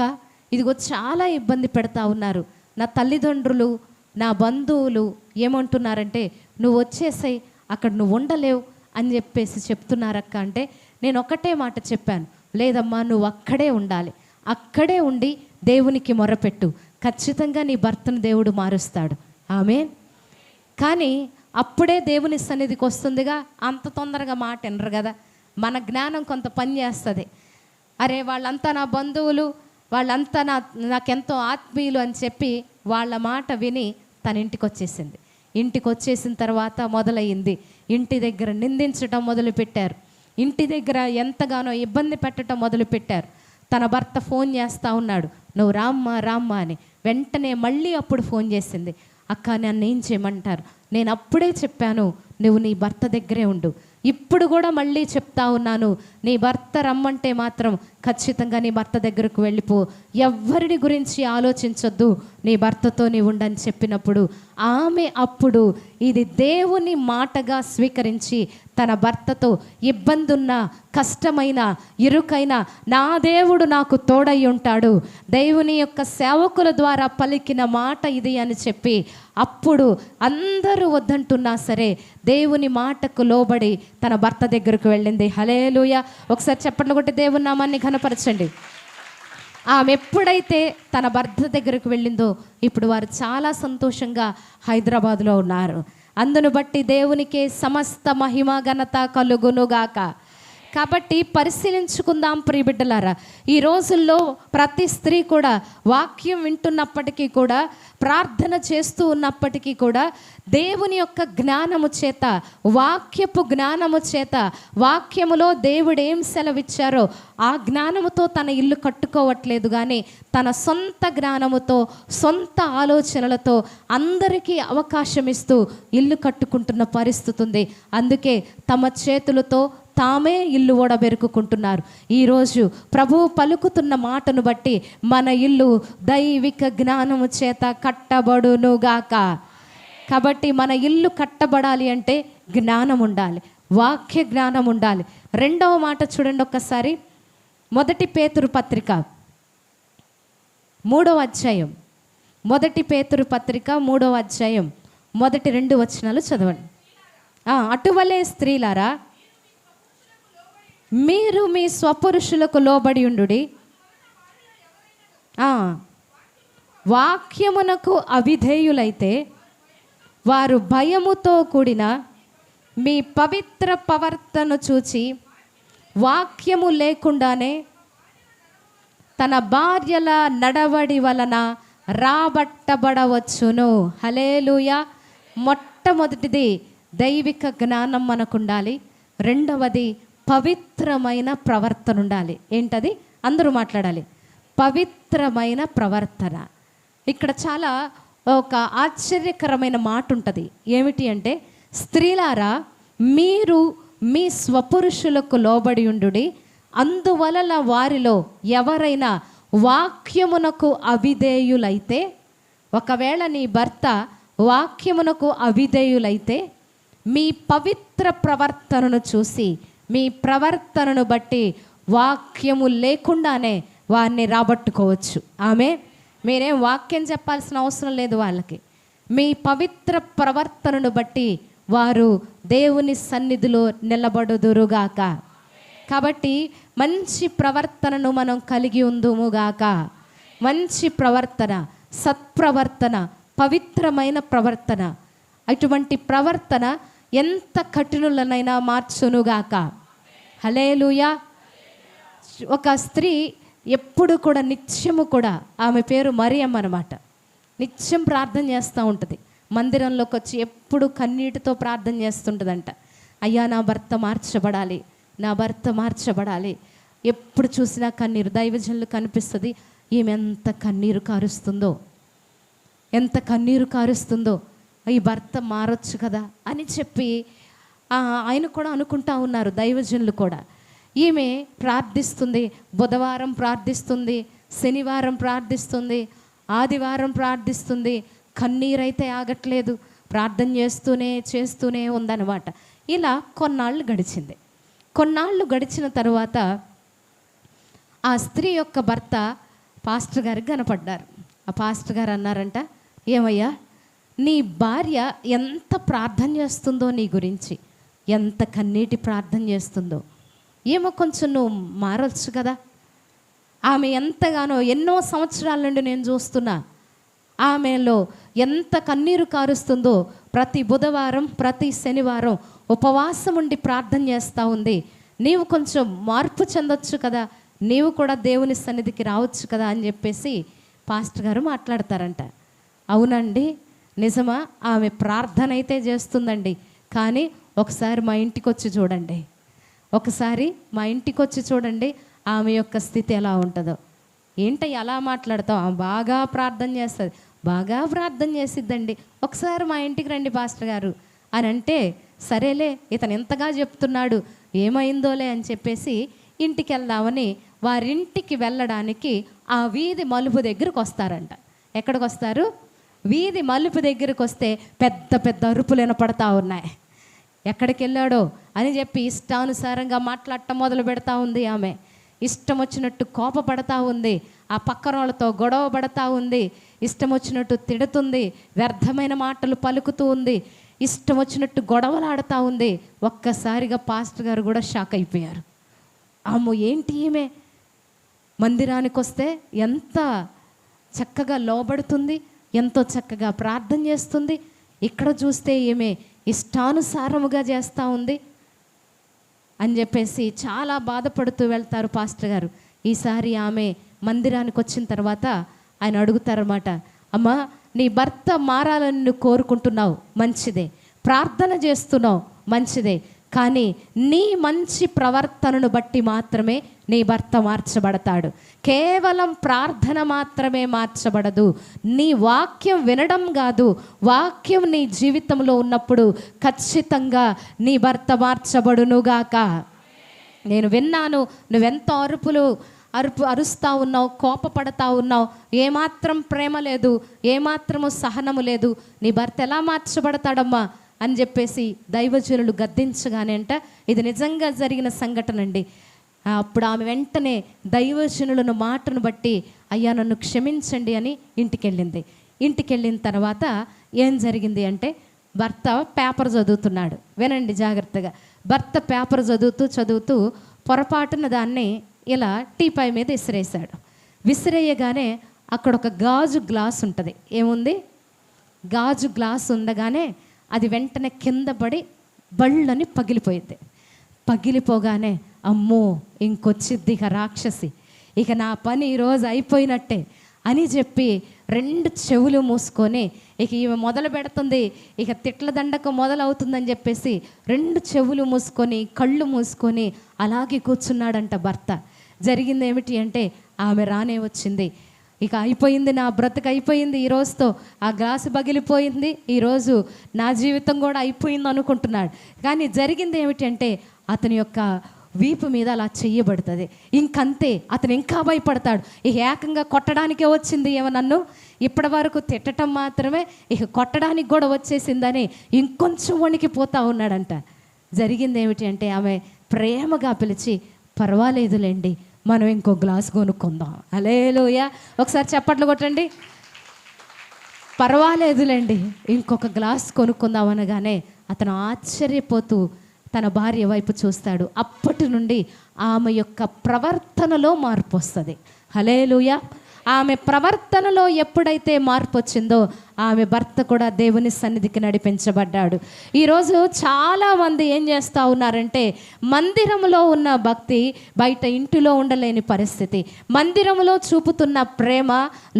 ఇదిగో చాలా ఇబ్బంది పెడతా ఉన్నారు, నా తల్లిదండ్రులు, నా బంధువులు ఏమంటున్నారంటే నువ్వు వచ్చేసాయి, అక్కడ నువ్వు ఉండలేవు అని చెప్పేసి చెప్తున్నారక్క. అంటే నేను ఒకటే మాట చెప్పాను, లేదమ్మా నువ్వు అక్కడే ఉండాలి, అక్కడే ఉండి దేవునికి మొరపెట్టు, ఖచ్చితంగా నీ భర్తను దేవుడు మారుస్తాడు. ఆమేన్. కానీ అప్పుడే దేవుని సన్నిధికి వస్తుందిగా, అంత తొందరగా మాట వినరు కదా. మన జ్ఞానం కొంత పని చేస్తుంది. అరే వాళ్ళంతా నా బంధువులు, వాళ్ళంతా నాకెంతో ఆత్మీయులు అని చెప్పి వాళ్ళ మాట విని తన ఇంటికి వచ్చేసింది. ఇంటికి వచ్చేసిన తర్వాత మొదలయ్యింది, ఇంటి దగ్గర నిందించడం మొదలుపెట్టారు, ఇంటి దగ్గర ఎంతగానో ఇబ్బంది పెట్టడం మొదలుపెట్టారు. తన భర్త ఫోన్ చేస్తూ ఉన్నాడు, నువ్వు రామ్మా అని. వెంటనే మళ్ళీ అప్పుడు ఫోన్ చేసింది, అక్క నన్ను ఏం చేయమంటారు, నేను అప్పుడే చెప్పాను నువ్వు నీ భర్త దగ్గరే ఉండు, ఇప్పుడు కూడా మళ్ళీ చెప్తా ఉన్నాను, నీ భర్త రమ్మంటే మాత్రం ఖచ్చితంగా నీ భర్త దగ్గరకు వెళ్ళిపో, ఎవ్వరిని గురించి ఆలోచించొద్దు, నీ భర్తతో నీ ఉండని చెప్పినప్పుడు ఆమె అప్పుడు ఇది దేవుని మాటగా స్వీకరించి తన భర్తతో ఇబ్బంది ఉన్న, కష్టమైన, ఇరుకైన నా దేవుడు నాకు తోడై ఉంటాడు, దేవుని యొక్క సేవకుల ద్వారా పలికిన మాట ఇది అని చెప్పి అప్పుడు అందరూ వద్దంటున్నా సరే దేవుని మాటకు లోబడి తన భర్త దగ్గరకు వెళ్ళింది. హల్లెలూయా. ఒకసారి చెప్పండి కొట్టి దేవుని నామాన్ని ఘనపరచండి. ఆమె ఎప్పుడైతే తన భర్త దగ్గరకు వెళ్ళిందో ఇప్పుడు వారు చాలా సంతోషంగా హైదరాబాద్లో ఉన్నారు. అందును బట్టి దేవునికే సమస్త మహిమ ఘనత కలుగునుగాక. కాబట్టి పరిశీలించుకుందాం ప్రియబిడ్డలారా. ఈ రోజుల్లో ప్రతి స్త్రీ కూడా వాక్యం వింటున్నప్పటికీ కూడా, ప్రార్థన చేస్తూ ఉన్నప్పటికీ కూడా దేవుని యొక్క జ్ఞానము చేత, వాక్యపు జ్ఞానము చేత, వాక్యములో దేవుడు ఏం సెలవిచ్చారో ఆ జ్ఞానముతో తన ఇల్లు కట్టుకోవట్లేదు, కానీ తన సొంత జ్ఞానముతో, సొంత ఆలోచనలతో అందరికీ అవకాశం ఇస్తూ ఇల్లు కట్టుకుంటున్న పరిస్థితి ఉంది. అందుకే తమ చేతులతో తామే ఇల్లు ఓడబెరుకుంటున్నారు. ఈరోజు ప్రభువు పలుకుతున్న మాటను బట్టి మన ఇల్లు దైవిక జ్ఞానము చేత కట్టబడునుగాక. కాబట్టి మన ఇల్లు కట్టబడాలి అంటే జ్ఞానం ఉండాలి, వాక్య జ్ఞానం ఉండాలి. రెండవ మాట చూడండి ఒక్కసారి, 1 పేతురు పత్రిక 3వ అధ్యాయం, 1 పేతురు పత్రిక 3వ అధ్యాయం 1-2 వచనాలు చదవండి. అటువలే స్త్రీలారా మీరు మీ స్వపురుషులకు లోబడి ఉండుడి, వాక్యమునకు అవిధేయులైతే వారు భయముతో కూడిన మీ పవిత్ర ప్రవర్తన చూచి వాక్యము లేకుండానే తన భార్యల నడవడి వలన రాబట్టబడవచ్చును. హల్లెలూయా. మొట్టమొదటిది దైవిక జ్ఞానం మనకు ఉండాలి. రెండవది పవిత్రమైన ప్రవర్తన ఉండాలి. ఏంటది? అందరూ మాట్లాడాలి. పవిత్రమైన ప్రవర్తన. ఇక్కడ చాలా ఒక ఆశ్చర్యకరమైన మాట ఉంటుంది. ఏమిటి అంటే, స్త్రీలారా మీరు మీ స్వపురుషులకు లోబడి ఉండుడి, అందువలన వారిలో ఎవరైనా వాక్యమునకు అవిధేయులైతే, ఒకవేళ నీ భర్త వాక్యమునకు అవిధేయులైతే మీ పవిత్ర ప్రవర్తనను చూసి, మీ ప్రవర్తనను బట్టి వాక్యము లేకుండానే వారిని రాబట్టుకోవచ్చు. ఆమె మీరేం వాక్యం చెప్పాల్సిన అవసరం లేదు వాళ్ళకి. మీ పవిత్ర ప్రవర్తనను బట్టి వారు దేవుని సన్నిధిలో నిలబడుదురుగాక. కాబట్టి మంచి ప్రవర్తనను మనం కలిగి ఉందుముగాక. మంచి ప్రవర్తన, సత్ప్రవర్తన, పవిత్రమైన ప్రవర్తన, అటువంటి ప్రవర్తన ఎంత కఠినులనైనా మార్చునుగాక. హల్లెలూయా. ఒక స్త్రీ ఎప్పుడు కూడా నిత్యము కూడా, ఆమె పేరు మరియమ్మ అన్నమాట, నిత్యం ప్రార్థన చేస్తూ ఉంటుంది. మందిరంలోకి వచ్చి ఎప్పుడు కన్నీటితో ప్రార్థన చేస్తుంటుందంట. అయ్యా నా భర్త మార్చబడాలి, నా భర్త మార్చబడాలి. ఎప్పుడు చూసినా కన్నీరు. దైవజనులు కనిపిస్తుంది, ఈమె ఎంత కన్నీరు కారుస్తుందో, ఎంత కన్నీరు కారుస్తుందో, ఈ భర్త మారొచ్చు కదా అని చెప్పి ఆయన కూడా అనుకుంటా ఉన్నారు, దైవజనులు కూడా. ఈమె ప్రార్థిస్తుంది, బుధవారం ప్రార్థిస్తుంది, శనివారం ప్రార్థిస్తుంది, ఆదివారం ప్రార్థిస్తుంది, కన్నీరైతే ఆగట్లేదు, ప్రార్థన చేస్తూనే ఉందన్నమాట. ఇలా కొన్నాళ్ళు గడిచింది. కొన్నాళ్ళు గడిచిన తర్వాత ఆ స్త్రీ యొక్క భర్త పాస్టర్ గారికి కనపడ్డారు. ఆ పాస్టర్ గారు అన్నారంట, ఏమయ్యా నీ భార్య ఎంత ప్రార్థన చేస్తుందో, నీ గురించి ఎంత కన్నీటి ప్రార్థన చేస్తుందో, ఏమో కొంచెం నువ్వు మారొచ్చు కదా. ఆమె ఎంతగానో ఎన్నో సంవత్సరాల నుండి నేను చూస్తున్నా, ఆమెలో ఎంత కన్నీరు కారుస్తుందో. ప్రతి బుధవారం, ప్రతి శనివారం ఉపవాసం ఉండి ప్రార్థన చేస్తూ ఉంది. నీవు కొంచెం మార్పు చెందొచ్చు కదా, నీవు కూడా దేవుని సన్నిధికి రావచ్చు కదా అని చెప్పేసి పాస్టర్ గారు మాట్లాడతారంట. అవునండి, నిజమా, ఆమె ప్రార్థన అయితే చేస్తుందండి, కానీ ఒకసారి మా ఇంటికి వచ్చి చూడండి, ఒకసారి మా ఇంటికి వచ్చి చూడండి ఆమె యొక్క స్థితి ఎలా ఉంటుందో. ఏంటి అలా మాట్లాడతావు, ఆమె బాగా ప్రార్థన చేస్తుంది, బాగా ప్రార్థన చేసిద్దండి, ఒకసారి మా ఇంటికి రండి పాస్టర్ గారు అని అంటే, సరేలే ఇతను ఎంతగా చెప్తున్నాడు, ఏమైందోలే అని చెప్పేసి ఇంటికి వెళ్దామని వారింటికి వెళ్ళడానికి ఆ వీధి మలుపు దగ్గరకు వస్తారంట. ఎక్కడికి వస్తారు? వీధి మలుపు దగ్గరికి వస్తే పెద్ద పెద్ద అరుపులు వినపడతా ఉన్నాయి. ఎక్కడికి వెళ్ళాడో అని చెప్పి ఇష్టానుసారంగా మాట్లాడటం మొదలు పెడతా ఉంది. ఆమె ఇష్టం వచ్చినట్టు కోపపడతా ఉంది, ఆ పక్కన వాళ్ళతో గొడవ పడతా ఉంది, ఇష్టం వచ్చినట్టు తిడుతుంది, వ్యర్థమైన మాటలు పలుకుతూ ఉంది, ఇష్టం వచ్చినట్టు గొడవలాడుతూ ఉంది. ఒక్కసారిగా పాస్టర్ గారు కూడా షాక్ అయిపోయారు. అమ్మో ఏంటి ఈమె మందిరానికి వస్తే ఎంత చక్కగా లోబడుతుంది, ఎంతో చక్కగా ప్రార్థన చేస్తుంది, ఇక్కడ చూస్తే ఈమె ఇష్టానుసారముగా చేస్తూ ఉంది అని చెప్పేసి చాలా బాధపడుతూ వెళ్తారు పాస్టర్ గారు. ఈసారి ఆమె మందిరానికి వచ్చిన తర్వాత ఆయన అడుగుతారన్నమాట, అమ్మా నీ భర్త మారాలని నువ్వు కోరుకుంటున్నావు, మంచిదే, ప్రార్థన చేస్తున్నావు, మంచిదే, కానీ నీ మంచి ప్రవర్తనను బట్టి మాత్రమే నీ భర్త మార్చబడతాడు. కేవలం ప్రార్థన మాత్రమే మార్చబడదు, నీ వాక్యం వినడం కాదు, వాక్యం నీ జీవితంలో ఉన్నప్పుడు ఖచ్చితంగా నీ భర్త మార్చబడునుగాక. నేను విన్నాను, నువ్వెంత అరుస్తూ ఉన్నావు, కోపపడతా ఉన్నావు, ఏమాత్రం ప్రేమ లేదు, ఏమాత్రము సహనము లేదు, నీ భర్త ఎలా మార్చబడతాడమ్మా అని చెప్పేసి దైవజనులు గద్దించగానే అంట, ఇది నిజంగా జరిగిన సంఘటన అండి. అప్పుడు ఆమె వెంటనే దైవజనులను మాటను బట్టి అయ్యా నన్ను క్షమించండి అని ఇంటికి వెళ్ళింది. ఇంటికి వెళ్ళిన తర్వాత ఏం జరిగింది అంటే, భర్త పేపర్ చదువుతున్నాడు, వినండి జాగ్రత్తగా. భర్త పేపర్ చదువుతూ పొరపాటున దాన్ని ఇలా టీపాయ్ మీద విసిరేశాడు. విసిరేయగానే అక్కడ ఒక గాజు గ్లాస్ ఉంటుంది. ఏముంది? గాజు గ్లాస్ ఉండగానే అది వెంటనే కింద పడి బళ్ళని పగిలిపోయింది. పగిలిపోగానే అమ్మో ఇంకొచ్చిద్ది ఇక రాక్షసి, ఇక నా పని ఈరోజు అయిపోయినట్టే అని చెప్పి రెండు చెవులు మూసుకొని ఇక ఈమె మొదలు పెడుతుంది, ఇక తిట్ల దండకం మొదలవుతుందని చెప్పేసి రెండు చెవులు మూసుకొని కళ్ళు మూసుకొని అలాగే కూర్చున్నాడంట భర్త. జరిగింది ఏమిటి అంటే ఆమె రానే వచ్చింది. ఇక అయిపోయింది, నా బ్రతుకు అయిపోయింది, ఈ రోజుతో ఆ గ్లాసు పగిలిపోయింది, ఈరోజు నా జీవితం కూడా అయిపోయింది అనుకుంటున్నాడు. కానీ జరిగింది ఏమిటి అంటే అతని యొక్క వీపు మీద అలా చెయ్యబడుతుంది. ఇంకంతే, అతను ఇంకా భయపడతాడు. ఇక ఏకంగా కొట్టడానికే వచ్చింది ఏమో నన్ను, ఇప్పటి వరకు తిట్టడం మాత్రమే, ఇక కొట్టడానికి కూడా వచ్చేసిందని ఇంకొంచెం వణికిపోతా ఉన్నాడంట. జరిగింది ఏమిటి అంటే ఆమె ప్రేమగా పిలిచి, పర్వాలేదులేండి, మనం ఇంకో గ్లాస్ కొనుక్కుందాం. హల్లెలూయా, ఒకసారి చప్పట్లు కొట్టండి. పర్వాలేదులేండి, ఇంకొక గ్లాస్ కొనుక్కుందాం అనగానే అతను ఆశ్చర్యపోతూ తన భార్య వైపు చూస్తాడు. అప్పటి నుండి ఆమె యొక్క ప్రవర్తనలో మార్పు వస్తుంది. హల్లెలూయా. ఆమె ప్రవర్తనలో ఎప్పుడైతే మార్పు వచ్చిందో ఆమె భర్త కూడా దేవుని సన్నిధికి నడిపించబడ్డాడు. ఈరోజు చాలామంది ఏం చేస్తూ ఉన్నారంటే మందిరంలో ఉన్న భక్తి బయట ఇంటిలో ఉండలేని పరిస్థితి, మందిరంలో చూపుతున్న ప్రేమ,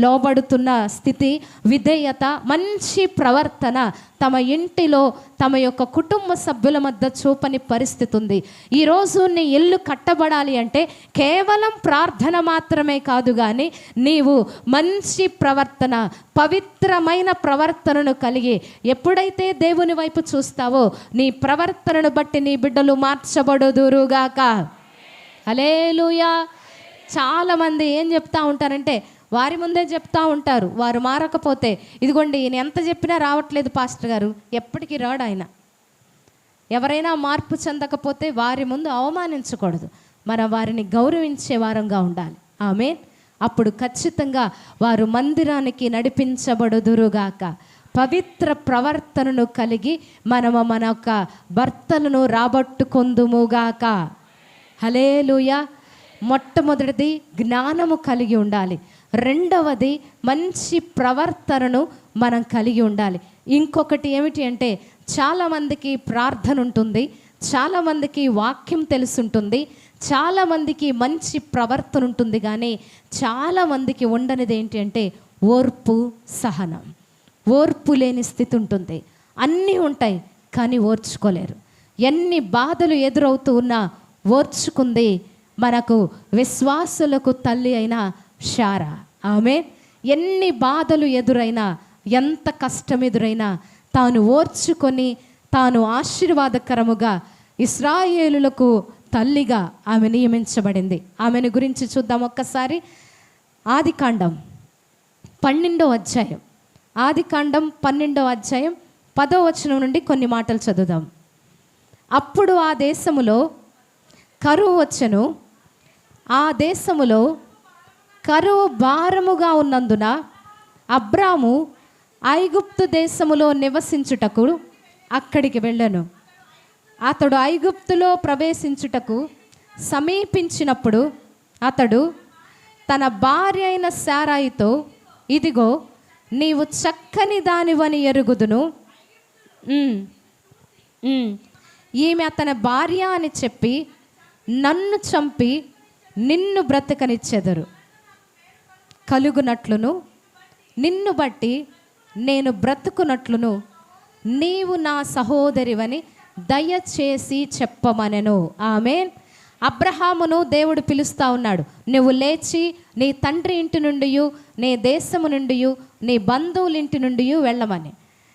లోబడుతున్న స్థితి, విధేయత, మంచి ప్రవర్తన తమ ఇంటిలో తమ యొక్క కుటుంబ సభ్యుల మధ్య చూపని పరిస్థితి ఉంది. ఈరోజు నీ ఇల్లు కట్టబడాలి అంటే కేవలం ప్రార్థన మాత్రమే కాదు, కానీ నీవు మంచి ప్రవర్తన, పవిత్రమైన ప్రవర్తనను కలిగి ఎప్పుడైతే దేవుని వైపు చూస్తావో నీ ప్రవర్తనను బట్టి నీ బిడ్డలు మార్చబడుదురుగాక. హల్లెలూయా. చాలామంది ఏం చెప్తా ఉంటారంటే వారి ముందే చెప్తా ఉంటారు, వారు మారకపోతే ఇదిగోండి ఈయన ఎంత చెప్పినా రావట్లేదు పాస్టర్ గారు, ఎప్పటికీ రాడు ఆయన. ఎవరైనా మార్పు చెందకపోతే వారి ముందు అవమానించకూడదు, మనం వారిని గౌరవించే వారంగా ఉండాలి. ఆమేన్. అప్పుడు ఖచ్చితంగా వారు మందిరానికి నడిపించబడుదురుగాక. పవిత్ర ప్రవర్తనను కలిగి మనము మన యొక్క భర్తలను రాబట్టుకొందుముగాక. హల్లెలూయా. మొట్టమొదటిది జ్ఞానము కలిగి ఉండాలి. రెండవది మంచి ప్రవర్తనను మనం కలిగి ఉండాలి. ఇంకొకటి ఏమిటి అంటే చాలామందికి ప్రార్థన ఉంటుంది, చాలామందికి వాక్యం తెలుసుంటుంది, చాలామందికి మంచి ప్రవర్తన ఉంటుంది, కానీ చాలామందికి ఉండనిది ఏంటి అంటే ఓర్పు, సహనం. ఓర్పు లేని స్థితి ఉంటుంది. అన్నీ ఉంటాయి కానీ ఓర్చుకోలేరు. ఎన్ని బాధలు ఎదురవుతూ ఉన్నా ఓర్చుకుంది మనకు విశ్వాసులకు తల్లి అయిన శారా. ఆమేన్. ఎన్ని బాధలు ఎదురైనా, ఎంత కష్టం ఎదురైనా తాను ఓర్చుకొని తాను ఆశీర్వాదకరముగా ఇశ్రాయేలులకు తల్లిగా ఆమె నియమించబడింది. ఆమెను గురించి చూద్దాం ఒక్కసారి. ఆదికాండం 12వ అధ్యాయం, ఆదికాండం 12వ అధ్యాయం 10వ వచనం నుండి కొన్ని మాటలు చదువుదాం. అప్పుడు ఆ దేశములో కరువు వచ్చెను, ఆ దేశములో కరువు భారముగా ఉన్నందున అబ్రాము ఐగుప్తు దేశములో నివసించుటకు అక్కడికి వెళ్ళాను. అతడు ఐగుప్తులో ప్రవేశించుటకు సమీపించినప్పుడు అతడు తన భార్య అయిన శారాయితో, ఇదిగో నీవు చక్కని దానివని ఎరుగుదును, ఈమె అతని భార్య అని చెప్పి నన్ను చంపి నిన్ను బ్రతకనిచ్చెదరు. కలుగునట్లును నిన్ను బట్టి నేను బ్రతుకునట్లును నీవు నా సహోదరివని దయచేసి చెప్పమనెను. ఆమేన్. అబ్రహామును దేవుడు పిలుస్తూ ఉన్నాడు, నువ్వు లేచి నీ తండ్రి ఇంటి నుండి, నీ దేశము నుండి, నీ బంధువుల ఇంటి నుండి వెళ్ళమని,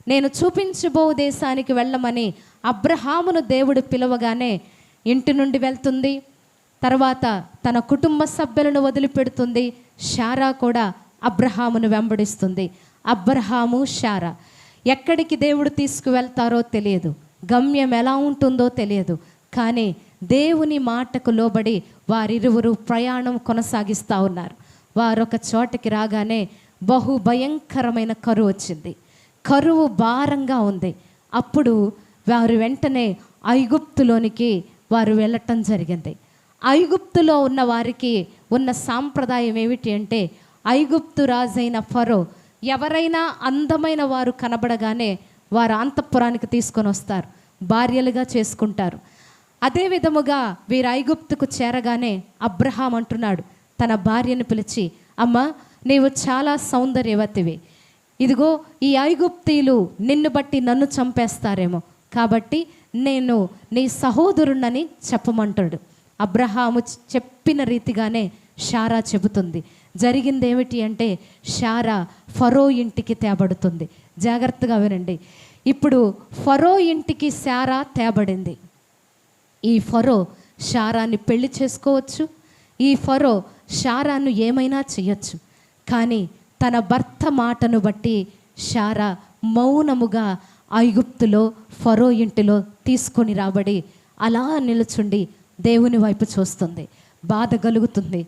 నేను చూపించబో దేశానికి వెళ్ళమని అబ్రహామును దేవుడు పిలవగానే ఇంటి నుండి వెళ్తుంది. తర్వాత తన కుటుంబ సభ్యులను వదిలిపెడుతుంది. శారా కూడా అబ్రహామును వెంబడిస్తుంది. అబ్రహాము, శారా ఎక్కడికి దేవుడు తీసుకువెళ్తారో తెలియదు, గమ్యం ఎలా ఉంటుందో తెలియదు, కానీ దేవుని మాటకు లోబడి వారిరువురు ప్రయాణం కొనసాగిస్తూ ఉన్నారు. వారొక చోటకి రాగానే బహు భయంకరమైన కరువు వచ్చింది. కరువు భారంగా ఉంది. అప్పుడు వారు వెంటనే ఐగుప్తులోనికి వారు వెళ్ళటం జరిగింది. ఐగుప్తులో ఉన్న వారికి ఉన్న సాంప్రదాయం ఏమిటి అంటే ఐగుప్తు రాజైన ఫరో ఎవరైనా అందమైన వారు కనబడగానే వారు అంతఃపురానికి తీసుకొని వస్తారు, భార్యలుగా చేసుకుంటారు. అదే విధముగా వీరు ఐగుప్తుకు చేరగానే అబ్రహాం అంటున్నాడు తన భార్యను పిలిచి, అమ్మ నీవు చాలా సౌందర్యవతివి. ఇదిగో ఈ ఐగుప్తీయులు నిన్ను బట్టి నన్ను చంపేస్తారేమో, కాబట్టి నేను నీ సహోదరుణ్ణని చెప్పమంటాడు. అబ్రహాము చెప్పిన రీతిగానే శారా చెబుతుంది. జరిగింది ఏమిటి అంటే శారా ఫరో ఇంటికి తేబడుతుంది. జాగ్రత్తగా వినండి. ఇప్పుడు ఫరో ఇంటికి శారా తేబడింది. ఈ ఫరో శారాని పెళ్లి చేసుకోవచ్చు, ఈ ఫరో శారాను ఏమైనా చేయొచ్చు. కానీ తన భర్త మాటను బట్టి శారా మౌనముగా ఐగుప్తులో ఫరో ఇంటిలో తీసుకొని రాబడి అలా నిలుచుండి దేవుని వైపు చూస్తుంది. బాధ కలుగుతుంది.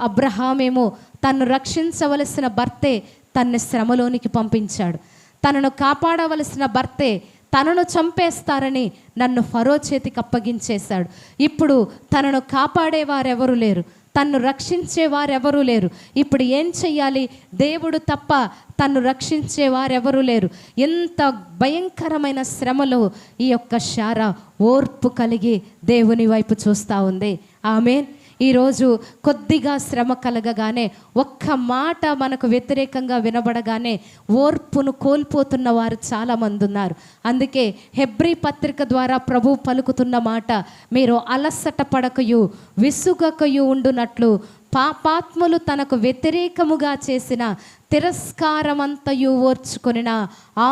అబ్రహామేమో తన్ను రక్షించవలసిన భర్తే తన్ని శ్రమలోనికి పంపించాడు. తనను కాపాడవలసిన భర్తే తనను చంపేస్తారని నన్ను ఫరో చేతికి అప్పగించేశాడు. ఇప్పుడు తనను కాపాడేవారెవరు లేరు, తన్ను రక్షించేవారెవరూ లేరు. ఇప్పుడు ఏం చెయ్యాలి? దేవుడు తప్ప తన్ను రక్షించేవారెవరూ లేరు. ఎంత భయంకరమైన శ్రమలో ఈ యొక్క శారా ఓర్పు కలిగి దేవుని వైపు చూస్తూ ఉంది. ఆమేన్. ఈరోజు కొద్దిగా శ్రమ కలగగానే, ఒక్క మాట మనకు వ్యతిరేకంగా వినబడగానే ఓర్పును కోల్పోతున్న వారు చాలామంది ఉన్నారు. అందుకే హెబ్రీ పత్రిక ద్వారా ప్రభు పలుకుతున్న మాట, మీరు అలసట పడకయు విసుగకయు ఉండునట్లు పాపాత్ములు తనకు వ్యతిరేకముగా చేసిన తిరస్కారమంతయు ఓర్చుకొనిన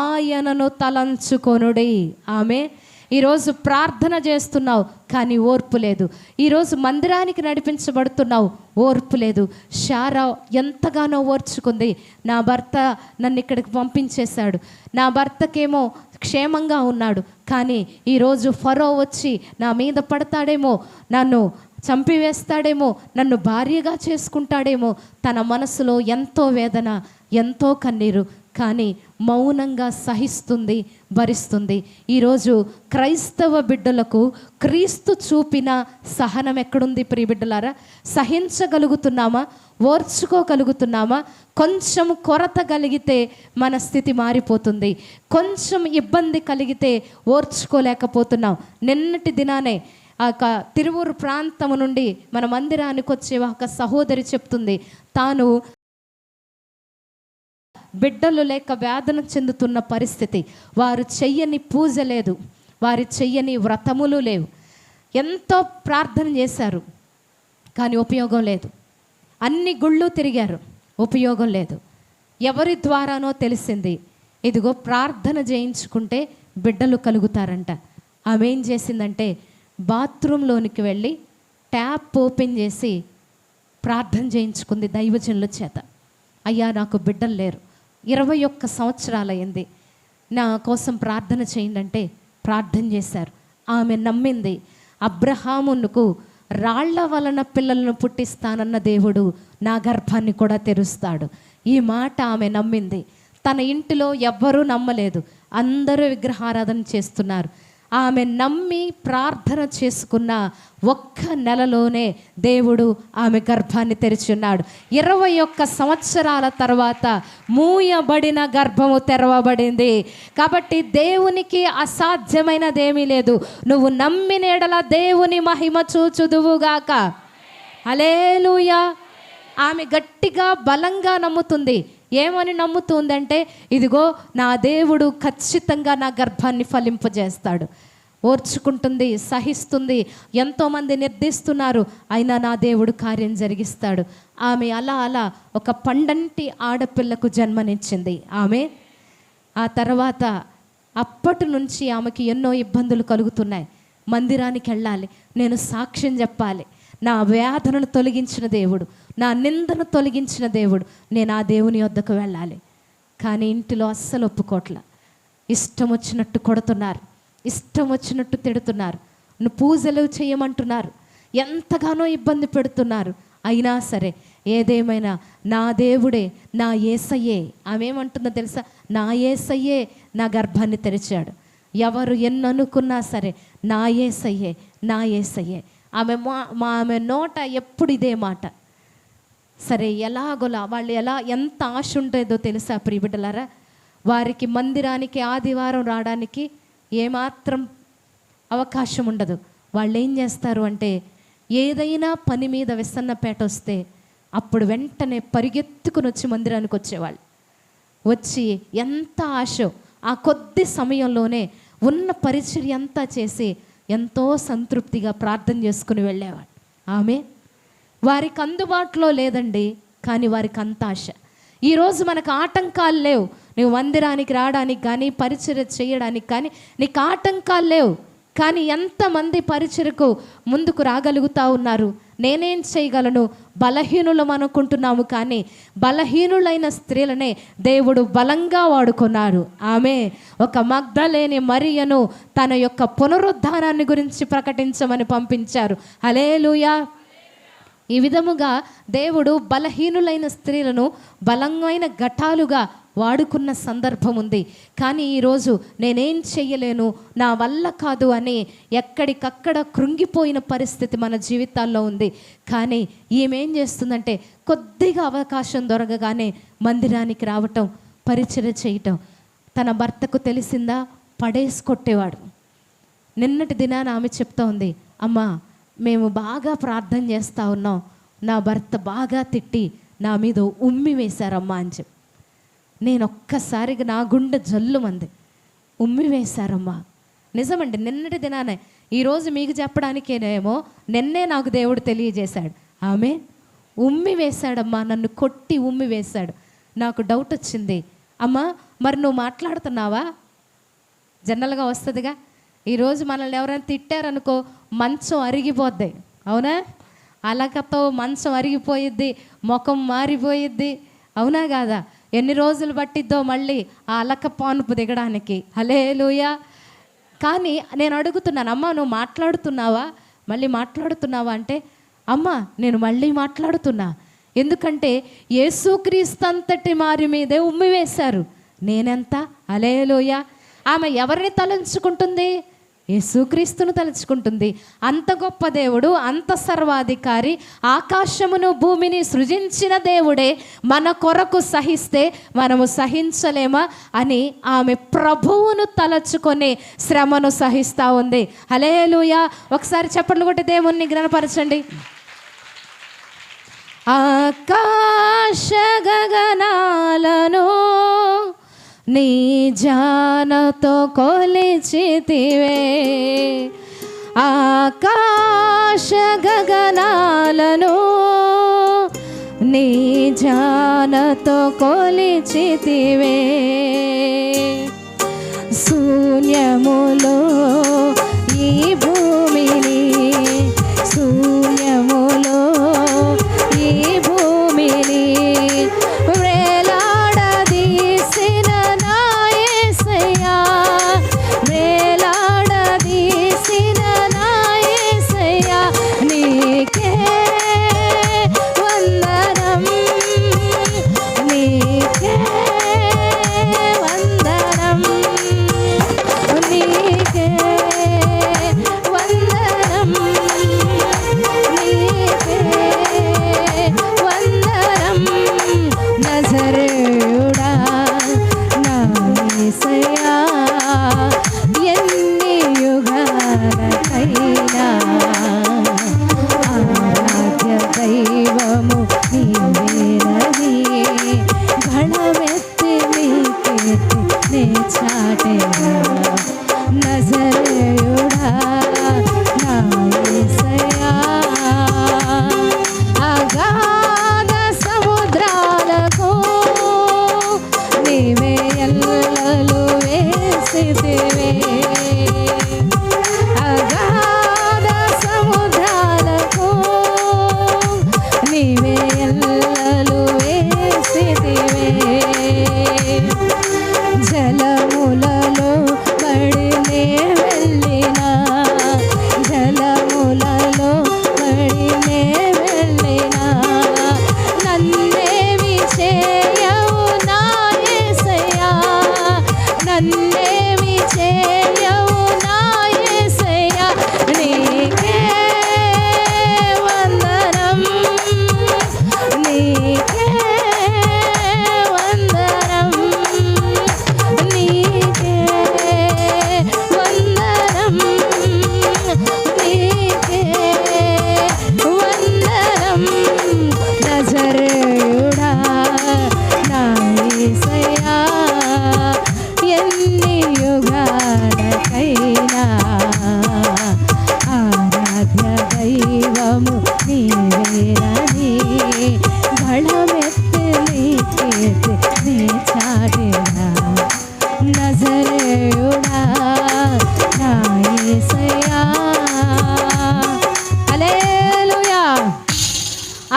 ఆయనను తలంచుకొనుడి. ఆమె ఈరోజు ప్రార్థన చేస్తున్నావు కానీ ఓర్పు లేదు. ఈరోజు మందిరానికి నడిపించబడుతున్నావు, ఓర్పు లేదు. శారా ఎంతగానో ఓర్చుకుంది. నా భర్త నన్ను ఇక్కడికి పంపించేశాడు, నా భర్తకేమో క్షేమంగా ఉన్నాడు, కానీ ఈరోజు ఫరో వచ్చి నా మీద పడతాడేమో, నన్ను చంపివేస్తాడేమో, నన్ను భార్యగా చేసుకుంటాడేమో. తన మనసులో ఎంతో వేదన, ఎంతో కన్నీరు, కానీ మౌనంగా సహిస్తుంది, భరిస్తుంది. ఈరోజు క్రైస్తవ బిడ్డలకు క్రీస్తు చూపిన సహనం ఎక్కడుంది ప్రియ బిడ్డలారా? సహించగలుగుతున్నామా? ఓర్చుకోగలుగుతున్నామా? కొంచెం కొరత కలిగితే మన స్థితి మారిపోతుంది. కొంచెం ఇబ్బంది కలిగితే ఓర్చుకోలేకపోతున్నాం. నిన్నటి దినానే ఆ తిరువూరు ప్రాంతము నుండి మన మందిరానికి వచ్చే ఒక సహోదరి చెప్తుంది, తాను బిడ్డలు లేక వేదన చెందుతున్న పరిస్థితి. వారు చెయ్యని పూజ లేదు, వారి చెయ్యని వ్రతములు లేవు. ఎంతో ప్రార్థన చేశారు కానీ ఉపయోగం లేదు. అన్ని గుళ్ళు తిరిగారు, ఉపయోగం లేదు. ఎవరి ద్వారానో తెలిసింది, ఇదిగో ప్రార్థన చేయించుకుంటే బిడ్డలు కలుగుతారంట. ఆమె ఏం చేసిందంటే బాత్రూంలోనికి వెళ్ళి ట్యాప్ ఓపెన్ చేసి ప్రార్థన చేయించుకుంది దైవజనుల చేత. అయ్యా నాకు బిడ్డలు లేరు, 21 సంవత్సరాలైంది, నా కోసం ప్రార్థన చేయండి అంటే ప్రార్థన చేశారు. ఆమె నమ్మింది, అబ్రహామునకు రాళ్ల వలన పిల్లలను పుట్టిస్తానన్న దేవుడు నా గర్భాన్ని కూడా తెరుస్తాడు. ఈ మాట ఆమె నమ్మింది. తన ఇంటిలో ఎవ్వరూ నమ్మలేదు, అందరూ విగ్రహారాధన చేస్తున్నారు. ఆమె నమ్మి ప్రార్థన చేసుకున్న ఒక్క నెలలోనే దేవుడు ఆమె గర్భాన్ని తెరిచున్నాడు. 21 సంవత్సరాల తర్వాత మూయబడిన గర్భము తెరవబడింది. కాబట్టి దేవునికి అసాధ్యమైనదేమీ లేదు. నువ్వు నమ్మిన ఎడల దేవుని మహిమ చూచుదువుగాక. హల్లెలూయా. ఆమె గట్టిగా బలంగా నమ్ముతుంది. ఏమని నమ్ముతుందంటే, ఇదిగో నా దేవుడు ఖచ్చితంగా నా గర్భాన్ని ఫలింపజేస్తాడు. ఓర్చుకుంటుంది, సహిస్తుంది. ఎంతోమంది నిర్దిస్తున్నారు, అయినా నా దేవుడు కార్యం జరిగిస్తాడు. ఆమె అలా అలా ఒక పండంటి ఆడపిల్లకు జన్మనిచ్చింది ఆమె. ఆ తర్వాత అప్పటి నుంచి ఆమెకి ఎన్నో ఇబ్బందులు కలుగుతున్నాయి. మందిరానికి వెళ్ళాలి, నేను సాక్ష్యం చెప్పాలి, నా వేదనను తొలగించిన దేవుడు, నా నిందను తొలగించిన దేవుడు, నేను ఆ దేవుని వద్దకు వెళ్ళాలి. కానీ ఇంటిలో అస్సలు ఒప్పుకోట్ల. ఇష్టం వచ్చినట్టు కొడుతున్నారు, ఇష్టం వచ్చినట్టు తిడుతున్నారు, నువ్వు పూజలు చేయమంటున్నారు, ఎంతగానో ఇబ్బంది పెడుతున్నారు. అయినా సరే ఏదేమైనా నా దేవుడే, నా యేసయ్యే. ఆమె ఏమంటుందో తెలుసా? నా యేసయ్యే నా గర్భాన్ని తెరిచాడు. ఎవరు ఎన్ననుకున్నా సరే నా యేసయ్యే, నా యేసయ్యే. ఆమె నోట ఎప్పుడు ఇదే మాట. సరే ఎలాగోలా వాళ్ళు ఎంత ఆశ ఉంటుందో తెలుసా ప్రియ బిడ్డలారా? వారికి మందిరానికి ఆదివారం రావడానికి ఏమాత్రం అవకాశం ఉండదు. వాళ్ళు ఏం చేస్తారు అంటే, ఏదైనా పని మీద విసన్నపేట వస్తే అప్పుడు వెంటనే పరిగెత్తుకుని వచ్చి మందిరానికి వచ్చేవాళ్ళు. వచ్చి ఎంత ఆశో ఆ కొద్ది సమయంలోనే ఉన్న పరిచర్య అంతా చేసి ఎంతో సంతృప్తిగా ప్రార్థన చేసుకుని వెళ్ళేవాడు. ఆమె వారికి అందుబాటులో లేదండి, కానీ వారికి అంత ఆశ. ఈరోజు మనకు ఆటంకాలు లేవు, నువ్వు మందిరానికి రావడానికి కానీ పరిచర్య చేయడానికి కానీ నీకు ఆటంకాలు లేవు. కానీ ఎంతమంది పరిచర్యకు ముందుకు రాగలుగుతూ ఉన్నారు? నేనేం చేయగలను, బలహీనులం అనుకుంటున్నాము, కానీ బలహీనులైన స్త్రీలనే దేవుడు బలంగా వాడుకున్నారు. ఆమె ఒక మగ్దలేని మరియను తన యొక్క పునరుద్ధానాన్ని గురించి ప్రకటించమని పంపించారు. హల్లెలూయా. ఈ విధముగా దేవుడు బలహీనులైన స్త్రీలను బలమైన ఘటాలుగా వాడుకున్న సందర్భం ఉంది. కానీ ఈరోజు నేనేం చెయ్యలేను, నా వల్ల కాదు అని ఎక్కడికక్కడ కృంగిపోయిన పరిస్థితి మన జీవితాల్లో ఉంది. కానీ ఈమెం చేస్తుందంటే కొద్దిగా అవకాశం దొరకగానే మందిరానికి రావటం, పరిచర్య చేయటం. తన భర్తకు తెలిసిందా, పడేసి కొట్టేవాడు. నిన్నటి దినాన ఆమె చెప్తా ఉంది, అమ్మా మేము బాగా ప్రార్థన చేస్తూ ఉన్నాం, నా భర్త బాగా తిట్టి నా మీద ఉమ్మి వేశారమ్మా అని చెప్పి. నేను ఒక్కసారిగా నా గుండె జల్లుమంది. ఉమ్మి వేశారమ్మా, నిజమండి. నిన్నటి దినానే, ఈరోజు మీకు చెప్పడానికేనేమో నిన్నే నాకు దేవుడు తెలియజేశాడు. ఆమె ఉమ్మి వేశాడమ్మా, నన్ను కొట్టి ఉమ్మి వేశాడు. నాకు డౌట్ వచ్చింది, అమ్మా మరి నువ్వు మాట్లాడుతున్నావా? జనరల్గా వస్తుందిగా, ఈరోజు మనల్ని ఎవరైనా తిట్టారనుకో మంచం అరిగిపోద్ది, అవునా? అలకతో మంచం అరిగిపోయిద్ది, ముఖం మారిపోయిద్ది, అవునా కాదా? ఎన్ని రోజులు పట్టిద్దో మళ్ళీ ఆ అలక పానుపు దిగడానికి. హల్లెలూయా. కానీ నేను అడుగుతున్నాను, అమ్మ నువ్వు మాట్లాడుతున్నావా, మళ్ళీ మాట్లాడుతున్నావా అంటే, అమ్మ నేను మళ్ళీ మాట్లాడుతున్నా, ఎందుకంటే యేసుక్రీస్తు అంతటి మారి మీదే ఉమ్మి వేశారు. నేనెంత? హల్లెలూయా. ఆమె ఎవరిని తలంచుకుంటుంది? యేసుక్రీస్తును తలుచుకుంటుంది. అంత గొప్ప దేవుడు, అంత సర్వాధికారి, ఆకాశమును భూమిని సృజించిన దేవుడే మన కొరకు సహిస్తే మనము సహించలేమా అని ఆమె ప్రభువును తలచుకొని శ్రమను సహిస్తూ ఉంది. హల్లెలూయా. ఒకసారి చప్పట్లు కొట్టి దేవుణ్ణి ఘనపరచండి. ఆకాశ గగనాలను నీ జానతో కొలిచితివే, ఆకాశ గగనాలను నీ జానతో కొలిచితివే. శూన్యములో ఈ భూమిని, శూన్యములో ఈ భూమిని వేలాడదీసిన నా యేసయ్యా, వేలాడదీసిన నా యేసయ్యా, నీకే వందనం, నీకే వందనం, నీకే వందనం, నీకే వందనం. నజరేయుడా నా యేసయ్యా, ఎన్ని యుగాలకైనా ఆరాధ్య దైవము నీవేనని గణమెత్తి నీ కీర్తి నే చాటెదా. నజరేయుడా నా యేసయ్యా, అగాధ సముద్రాలకు నీవే ఎల్లలు వేసితివే, అగాధ సముద్రాలకు నీవే ఎల్లలు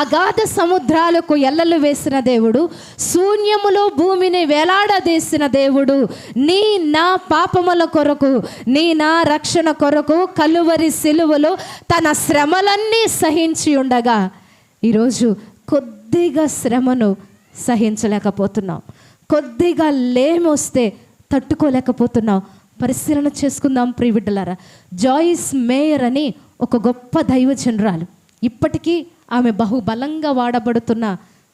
అగాధ సముద్రాలకు ఎల్లలు వేసిన దేవుడు, శూన్యములో భూమిని వేలాడదీసిన దేవుడు, నా పాపముల కొరకు, నా రక్షణ కొరకు కలువరి సిలువలో తన శ్రమలన్నీ సహించి ఉండగా ఈరోజు కొద్దిగా శ్రమను సహించలేకపోతున్నాం, కొద్దిగా లేమొస్తే తట్టుకోలేకపోతున్నాం. పరిశీలన చేసుకుందాం ప్రియబిడ్డలారా. జాయిస్ మేయర్ అని ఒక గొప్ప దైవజనురాలు, ఇప్పటికీ ఆమె బహుబలంగా వాడబడుతున్న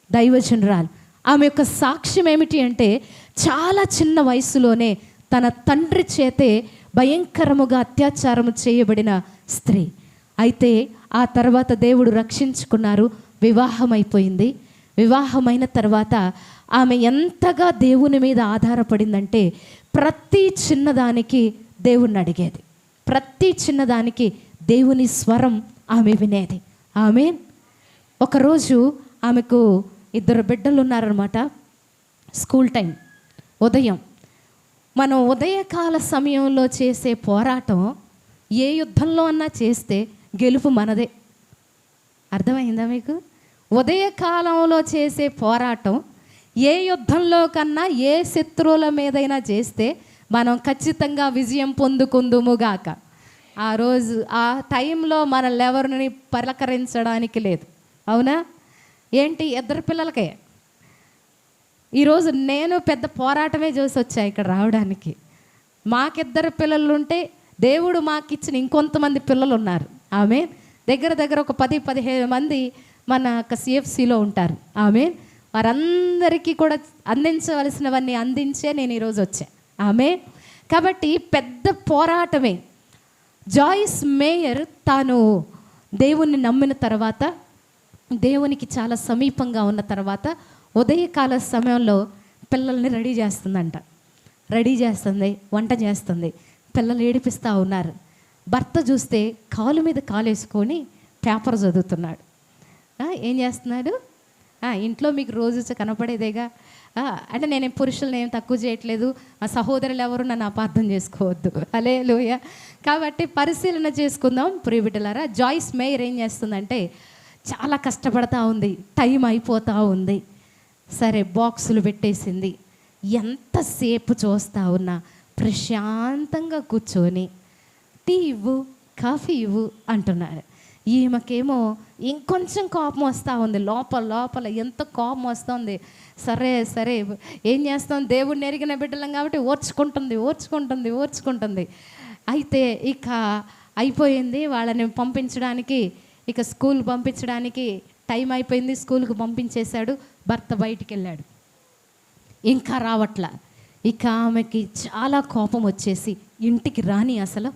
దైవజనురాలు. ఆమె యొక్క సాక్ష్యం ఏమిటి అంటే, చాలా చిన్న వయసులోనే తన తండ్రి చేతే భయంకరముగా అత్యాచారం చేయబడిన స్త్రీ. అయితే ఆ తర్వాత దేవుడు రక్షించుకున్నారు, వివాహం అయిపోయింది. వివాహమైన తర్వాత ఆమె ఎంతగా దేవుని మీద ఆధారపడిందంటే, ప్రతి చిన్నదానికి దేవుణ్ణి అడిగేది, ప్రతి చిన్నదానికి దేవుని స్వరం ఆమె వినేది. ఆమేన్. ఒకరోజు ఆమెకు 2 బిడ్డలు ఉన్నారనమాట. స్కూల్ టైం, ఉదయం. మనం ఉదయకాల సమయంలో చేసే పోరాటం ఏ యుద్ధంలో అన్నా చేస్తే గెలుపు మనదే. అర్థమైందా మీకు? ఉదయకాలంలో చేసే పోరాటం ఏ యుద్ధంలో కన్నా ఏ శత్రువుల మీదైనా చేస్తే మనం ఖచ్చితంగా విజయం పొందుకుందుముగాక. ఆ రోజు ఆ టైంలో మనల్ని ఎవరిని పలకరించడానికి లేదు. అవునా? ఏంటి, 2 పిల్లలకే. ఈరోజు నేను పెద్ద పోరాటమే చూసి వచ్చా ఇక్కడ రావడానికి. మాకిద్దరు పిల్లలు ఉంటే దేవుడు మాకిచ్చిన ఇంకొంతమంది పిల్లలు ఉన్నారు. ఆమె దగ్గర ఒక 10-15 మంది మన CFCలో ఉంటారు. ఆమె వారందరికీ కూడా అందించవలసినవన్నీ అందించే నేను ఈరోజు వచ్చా. ఆమె కాబట్టి పెద్ద పోరాటమే. జాయిస్ మేయర్ తాను దేవుణ్ణి నమ్మిన తర్వాత, దేవునికి చాలా సమీపంగా ఉన్న తర్వాత ఉదయకాల సమయంలో పిల్లల్ని రెడీ చేస్తుందంట. రెడీ చేస్తుంది, వంట చేస్తుంది, పిల్లలు ఏడిపిస్తూ ఉన్నారు. భర్త చూస్తే కాలు మీద కాలు వేసుకొని పేపర్ చదువుతున్నాడు. ఏం చేస్తున్నాడు? ఇంట్లో మీకు రోజు కనపడేదేగా. అంటే నేను పురుషులను ఏం తక్కువ చేయట్లేదు, ఆ సహోదరులు ఎవరు నన్ను అపార్థం చేసుకోవద్దు. హల్లెలూయా. కాబట్టి పరిశీలన చేసుకుందాం ప్రియబిడ్డలారా. జాయిస్ మేయర్ ఏం చేస్తుందంటే, చాలా కష్టపడతా ఉంది, టైం అయిపోతూ ఉంది. సరే, బాక్సులు పెట్టేసింది. ఎంతసేపు చూస్తూ ఉన్నా ప్రశాంతంగా కూర్చొని టీ ఇవ్వు, కాఫీ ఇవ్వు అంటున్నాడు. ఈమెకేమో ఇంకొంచెం కోపం వస్తూ ఉంది, లోపల ఎంత కోపం వస్తుంది. సరే ఏం చేస్తాం, దేవుడిని ఎరిగిన బిడ్డలం కాబట్టి ఓర్చుకుంటుంది. అయితే ఇక అయిపోయింది, వాళ్ళని పంపించడానికి, ఇక స్కూల్ పంపించడానికి టైం అయిపోయింది. స్కూల్కి పంపించేశాడు. భర్త బయటికి వెళ్ళాడు, ఇంకా రావట్లా. ఇక ఆమెకి చాలా కోపం వచ్చేసి ఇంటికి రాని అసలు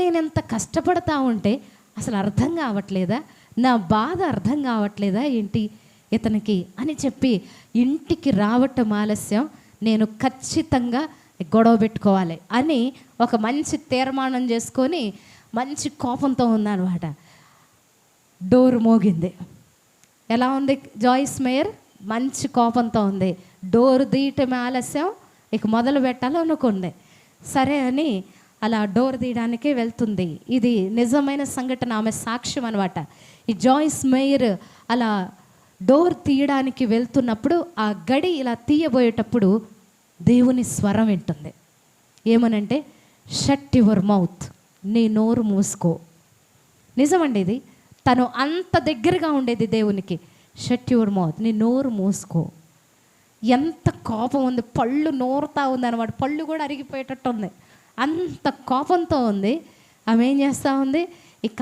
నేను ఎంత కష్టపడతా ఉంటే అసలు అర్థం కావట్లేదా, నా బాధ అర్థం కావట్లేదా ఏంటి ఇతనికి అని చెప్పి ఇంటికి రావటం ఆలస్యం, నేను ఖచ్చితంగా గొడవ పెట్టుకోవాలి అని ఒక మంచి తీర్మానం చేసుకొని మంచి కోపంతో ఉందన్నమాట. డోర్ మోగింది. ఎలా ఉంది జాయిస్ మేయర్? మంచి కోపంతో ఉంది. డోర్ తీయటం ఆలస్యం, ఇక మొదలు పెట్టాలనుకుంది. సరే అని అలా డోర్ తీయడానికి వెళ్తుంది. ఇది నిజమైన సంఘటన, ఆమె సాక్ష్యం అనమాట. ఈ జాయిస్ మేయర్ అలా డోర్ తీయడానికి వెళ్తున్నప్పుడు ఆ గడి ఇలా తీయబోయేటప్పుడు దేవుని స్వరం వింటుంది. ఏమనంటే, షట్ యువర్ మౌత్, నీ నోరు మూసుకో. నిజమండి ఇది. తను అంత దగ్గరగా ఉండేది దేవునికి. షట్ యువర్ మౌత్, నీ నోరు మూసుకో. ఎంత కోపం ఉంది, పళ్ళు నోరుతా ఉంది అనమాట. పళ్ళు కూడా అరిగిపోయేటట్టు ఉంది, అంత కోపంతో ఉంది. ఆమె ఏం చేస్తూ ఉంది, ఇక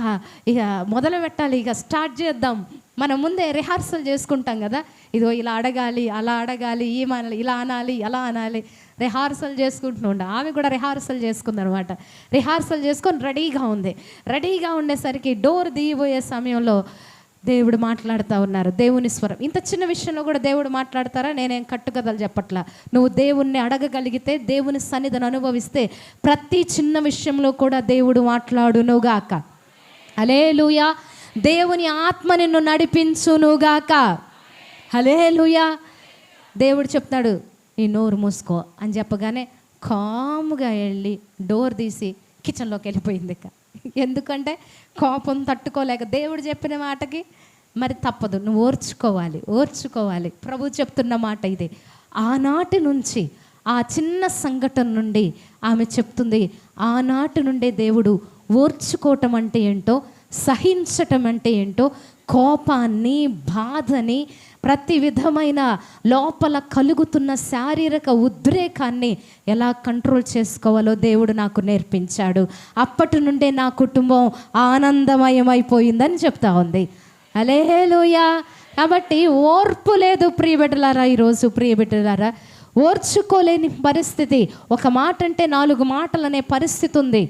మొదలు పెట్టాలి, ఇక స్టార్ట్ చేద్దాం. మనం ముందే రిహార్సల్ చేసుకుంటాం కదా, ఇదో ఇలా అడగాలి, అలా అడగాలి, ఇలా అనాలి, అలా అనాలి, రిహార్సల్ చేసుకుంటూ ఆమె కూడా రిహార్సల్ చేసుకుంది అనమాట. రిహార్సల్ చేసుకొని రెడీగా ఉండేసరికి డోర్ తీయబోయే సమయంలో దేవుడు మాట్లాడుతూ ఉన్నారు. దేవుని స్వరం. ఇంత చిన్న విషయంలో కూడా దేవుడు మాట్లాడతారా? నేనేం కట్టుకథలు చెప్పట్లా. నువ్వు దేవుణ్ణి అడగగలిగితే, దేవుని సన్నిధిని అనుభవిస్తే ప్రతి చిన్న విషయంలో కూడా దేవుడు మాట్లాడునుగాక. హల్లెలూయా. దేవుని ఆత్మ నిన్ను నడిపించునుగాక. హల్లెలూయా. దేవుడు చెప్తాడు, నీ నోరు మూసుకో అని చెప్పగానే కాముగా వెళ్ళి డోర్ తీసి కిచెన్లోకి వెళ్ళిపోయింది. ఇక ఎందుకంటే కోపం తట్టుకోలేక, దేవుడు చెప్పిన మాటకి మరి తప్పదు, నువ్వు ఓర్చుకోవాలి. ప్రభు చెప్తున్న మాట ఇదే. ఆనాటి నుంచి, ఆ చిన్న సంఘటన నుండి ఆమె చెప్తుంది, ఆనాటి నుండే దేవుడు ఓర్చుకోవటం అంటే ఏంటో, సహించటం అంటే ఏంటో, కోపాన్ని, బాధని, ప్రతి విధమైన లోపల కలుగుతున్న శారీరక ఉద్రేకాన్ని ఎలా కంట్రోల్ చేసుకోవాలో దేవుడు నాకు నేర్పించాడు. అప్పటి నుండే నా కుటుంబం ఆనందమయమైపోయిందని చెప్తా ఉంది. హల్లెలూయా. కాబట్టి ఓర్పు లేదు ప్రియబిడ్డలారా. ఈరోజు ప్రియబిడ్డలారా, ఓర్చుకోలేని పరిస్థితి. ఒక మాట అంటే 4 మాటలు అనే పరిస్థితి ఉంది.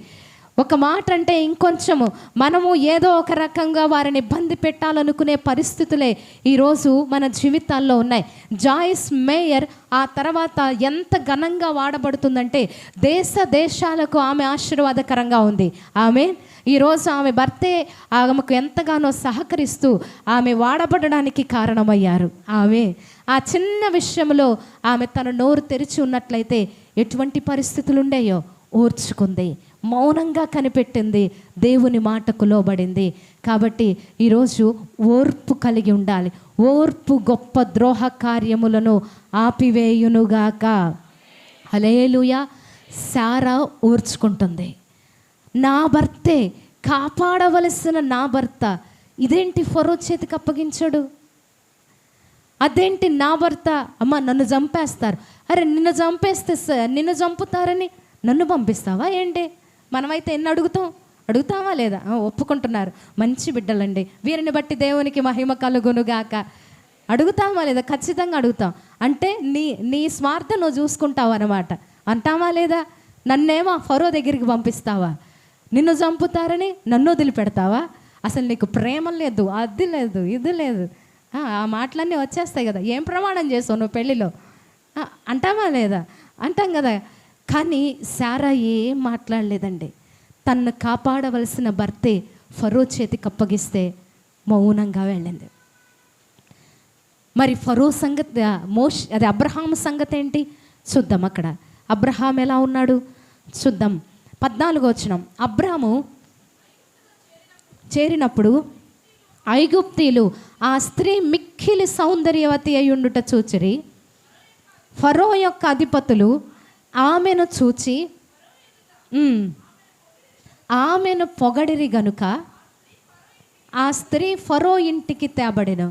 ఒక మాట అంటే ఇంకొంచెము మనము ఏదో ఒక రకంగా వారిని ఇబ్బంది పెట్టాలనుకునే పరిస్థితులే ఈరోజు మన జీవితాల్లో ఉన్నాయి. జాయిస్ మేయర్ ఆ తర్వాత ఎంత ఘనంగా వాడబడుతుందంటే దేశాలకు ఆమె ఆశీర్వాదకరంగా ఉంది. ఆమె ఈరోజు ఆమె భర్తే ఆమెకు ఎంతగానో సహకరిస్తూ ఆమె వాడబడడానికి కారణమయ్యారు. ఆమె ఆ చిన్న విషయంలో ఆమె తన నోరు తెరిచి ఉన్నట్లయితే ఎటువంటి పరిస్థితులు ఉండేయో ఓర్చుకుంది, మౌనంగా కనిపెట్టింది, దేవుని మాటకు లోబడింది. కాబట్టి ఈరోజు ఓర్పు కలిగి ఉండాలి. ఓర్పు గొప్ప ద్రోహ కార్యములను ఆపివేయునుగాక. హల్లెలూయా. శారా ఓర్చుకుంటుంది. నా భర్తే, కాపాడవలసిన నా భర్త ఇదేంటి ఫరో చేతికి అప్పగించాడు? అదేంటి నా భర్త? అమ్మ నన్ను చంపేస్తారు. అరే నిన్ను చంపేస్తే నిన్ను చంపుతారని నన్ను పంపిస్తావా ఏంటి? మనమైతే ఎన్ని అడుగుతావా లేదా? ఒప్పుకుంటున్నారు, మంచి బిడ్డలండి, వీరిని బట్టి దేవునికి మహిమ కలుగునుగాక. అడుగుతావా లేదా? ఖచ్చితంగా అడుగుతాం. అంటే నీ స్వార్థం నువ్వు చూసుకుంటావు అన్నమాట. అంటావా లేదా? నన్నేమో ఫరో దగ్గరికి పంపిస్తావా? నిన్ను చంపుతారని నన్ను వదిలిపెడతావా? అసలు నీకు ప్రేమ లేదు, అది లేదు, ఇది లేదు. ఆ మాటలన్నీ వచ్చేస్తాయి కదా. ఏం ప్రమాణం చేసావు నువ్వు పెళ్ళిలో? అంటావా లేదా? అంటాం కదా. కానీ శారా ఏం మాట్లాడలేదండి. తన్ను కాపాడవలసిన భర్తే ఫరో చేతికి అప్పగిస్తే మౌనంగా వెళ్ళింది. మరి ఫరో సంగతి, అది అబ్రహాము సంగతి ఏంటి చూద్దాం. అక్కడ అబ్రహాం ఎలా ఉన్నాడు చూద్దాం. 14వ వచనం. అబ్రాము చేరినప్పుడు ఐగుప్తీయులు ఆ స్త్రీ మిక్కిలి సౌందర్యవతి అయి ఉండుట చూచిరి. ఫరో యొక్క అధిపతులు ఆమెను చూచి ఆమెను పొగడిరి గనుక ఆ స్త్రీ ఫరో ఇంటికి తేబడెను.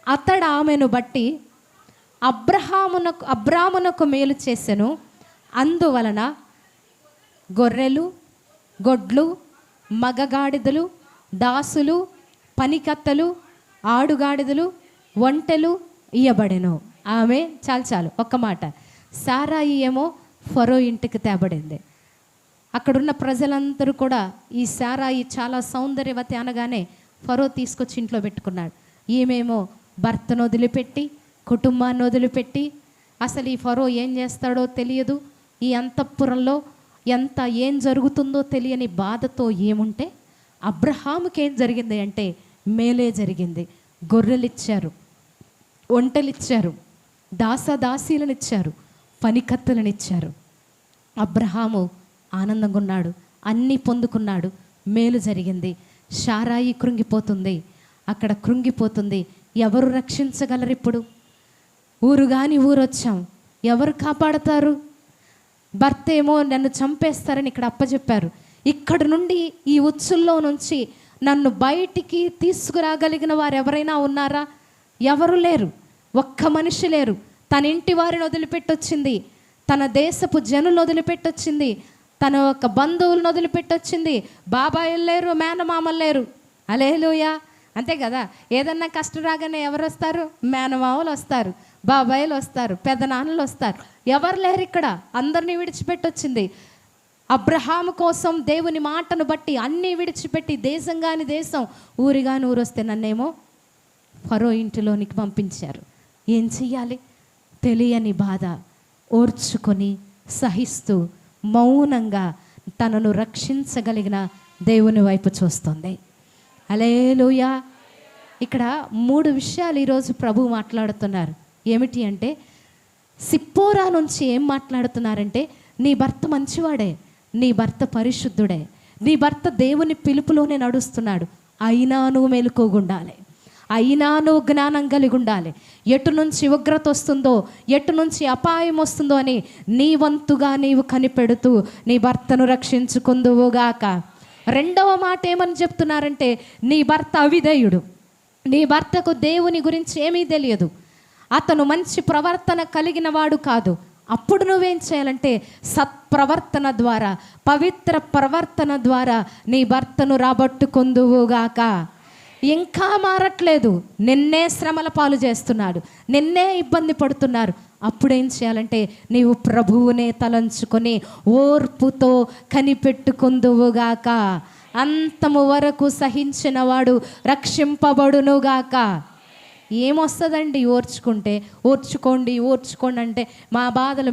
అతడు ఆమెను బట్టి అబ్రామునకు మేలు చేసెను. అందువలన గొర్రెలు, గొడ్లు, మగగాడిదలు, దాసులు, పనికత్తలు, ఆడుగాడిదలు, ఒంటెలు ఇయ్యబడెను. ఆమె చాలు ఒక్క మాట. శారాయి ఏమో ఫరో ఇంటికి తేబడింది. అక్కడున్న ప్రజలందరూ కూడా ఈ శారాయి చాలా సౌందర్యవతి అనగానే ఫరో తీసుకొచ్చి ఇంట్లో పెట్టుకున్నాడు. ఈమెమో భర్తను వదిలిపెట్టి, కుటుంబాన్ని వదిలిపెట్టి, అసలు ఈ ఫరో ఏం చేస్తాడో తెలియదు, ఈ అంతఃపురంలో ఏం జరుగుతుందో తెలియని బాధతో ఏముంటే, అబ్రహాముకి ఏం జరిగింది అంటే మేలే జరిగింది. గొర్రెలు ఇచ్చారు, ఒంటెలు ఇచ్చారు, దాసదాసీలను ఇచ్చారు, పనికత్తులను ఇచ్చారు. అబ్రహాము ఆనందంగా ఉన్నాడు, అన్నీ పొందుకున్నాడు, మేలు జరిగింది. శారాయి కృంగిపోతుంది, అక్కడ కృంగిపోతుంది. ఎవరు రక్షించగలరు ఇప్పుడు? ఊరు కాని ఊరొచ్చాం, ఎవరు కాపాడతారు? భర్త ఏమో నన్ను చంపేస్తారని ఇక్కడ అప్పచెప్పారు. ఇక్కడ నుండి ఈ ఉచ్చుల్లో నుంచి నన్ను బయటికి తీసుకురాగలిగిన వారు ఎవరైనా ఉన్నారా? ఎవరు లేరు, ఒక్క మనిషి లేరు. తన ఇంటి వారిని వదిలిపెట్టొచ్చింది, తన దేశపు జనులు వదిలిపెట్టొచ్చింది, తన యొక్క బంధువులను వదిలిపెట్టొచ్చింది. బాబాయిలు లేరు, మేనమామలు లేరు. హల్లెలూయా. అంతే కదా. ఏదన్నా కష్టం రాగానే ఎవరు వస్తారు? మేనమామలు వస్తారు, బాబాయిలు వస్తారు, పెద్దనాన్నలు వస్తారు. ఎవరు లేరు ఇక్కడ, అందరినీ విడిచిపెట్టొచ్చింది. అబ్రహాము కోసం దేవుని మాటను బట్టి అన్నీ విడిచిపెట్టి, దేశం కాని దేశం, ఊరి కాని ఊరు వస్తే నన్నేమో ఫరో ఇంటిలోనికి పంపించారు. ఏం చెయ్యాలి? తెలియని బాధ ఓర్చుకొని సహిస్తూ మౌనంగా తనను రక్షించగలిగిన దేవుని వైపు చూస్తుంది. హల్లెలూయా. ఇక్కడ 3 విషయాలు ఈరోజు ప్రభు మాట్లాడుతున్నారు. ఏమిటి అంటే, సిప్పోరా నుంచి ఏం మాట్లాడుతున్నారంటే, నీ భర్త మంచివాడే, నీ భర్త పరిశుద్ధుడే, నీ భర్త దేవుని పిలుపులోనే నడుస్తున్నాడు, అయినా నువ్వు మెలకువగుండాలి, అయినా నువ్వు జ్ఞానం కలిగి ఉండాలి. ఎటు నుంచి ఉగ్రత వస్తుందో, ఎటు నుంచి అపాయం వస్తుందో అని నీ వంతుగా నీవు కనిపెడుతూ నీ భర్తను రక్షించుకుందువుగాక. రెండవ మాట ఏమని చెప్తున్నారంటే, నీ భర్త అవిధేయుడు, నీ భర్తకు దేవుని గురించి ఏమీ తెలియదు, అతను మంచి ప్రవర్తన కలిగిన వాడు కాదు. అప్పుడు నువ్వేం చేయాలంటే సత్ప్రవర్తన ద్వారా, పవిత్ర ప్రవర్తన ద్వారా నీ భర్తను రాబట్టుకుందువుగాక. ఇంకా మారట్లేదు, నిన్నే శ్రమల పాలు చేస్తున్నాడు, నిన్నే ఇబ్బంది పడుతున్నారు. అప్పుడేం చేయాలంటే నీవు ప్రభువునే తలంచుకొని ఓర్పుతో కనిపెట్టుకుందువుగాక. అంతము వరకు సహించిన వాడు రక్షింపబడునుగాక. ఏమొస్తుందండి ఓర్చుకుంటే? ఓర్చుకోండి అంటే మా బాధలు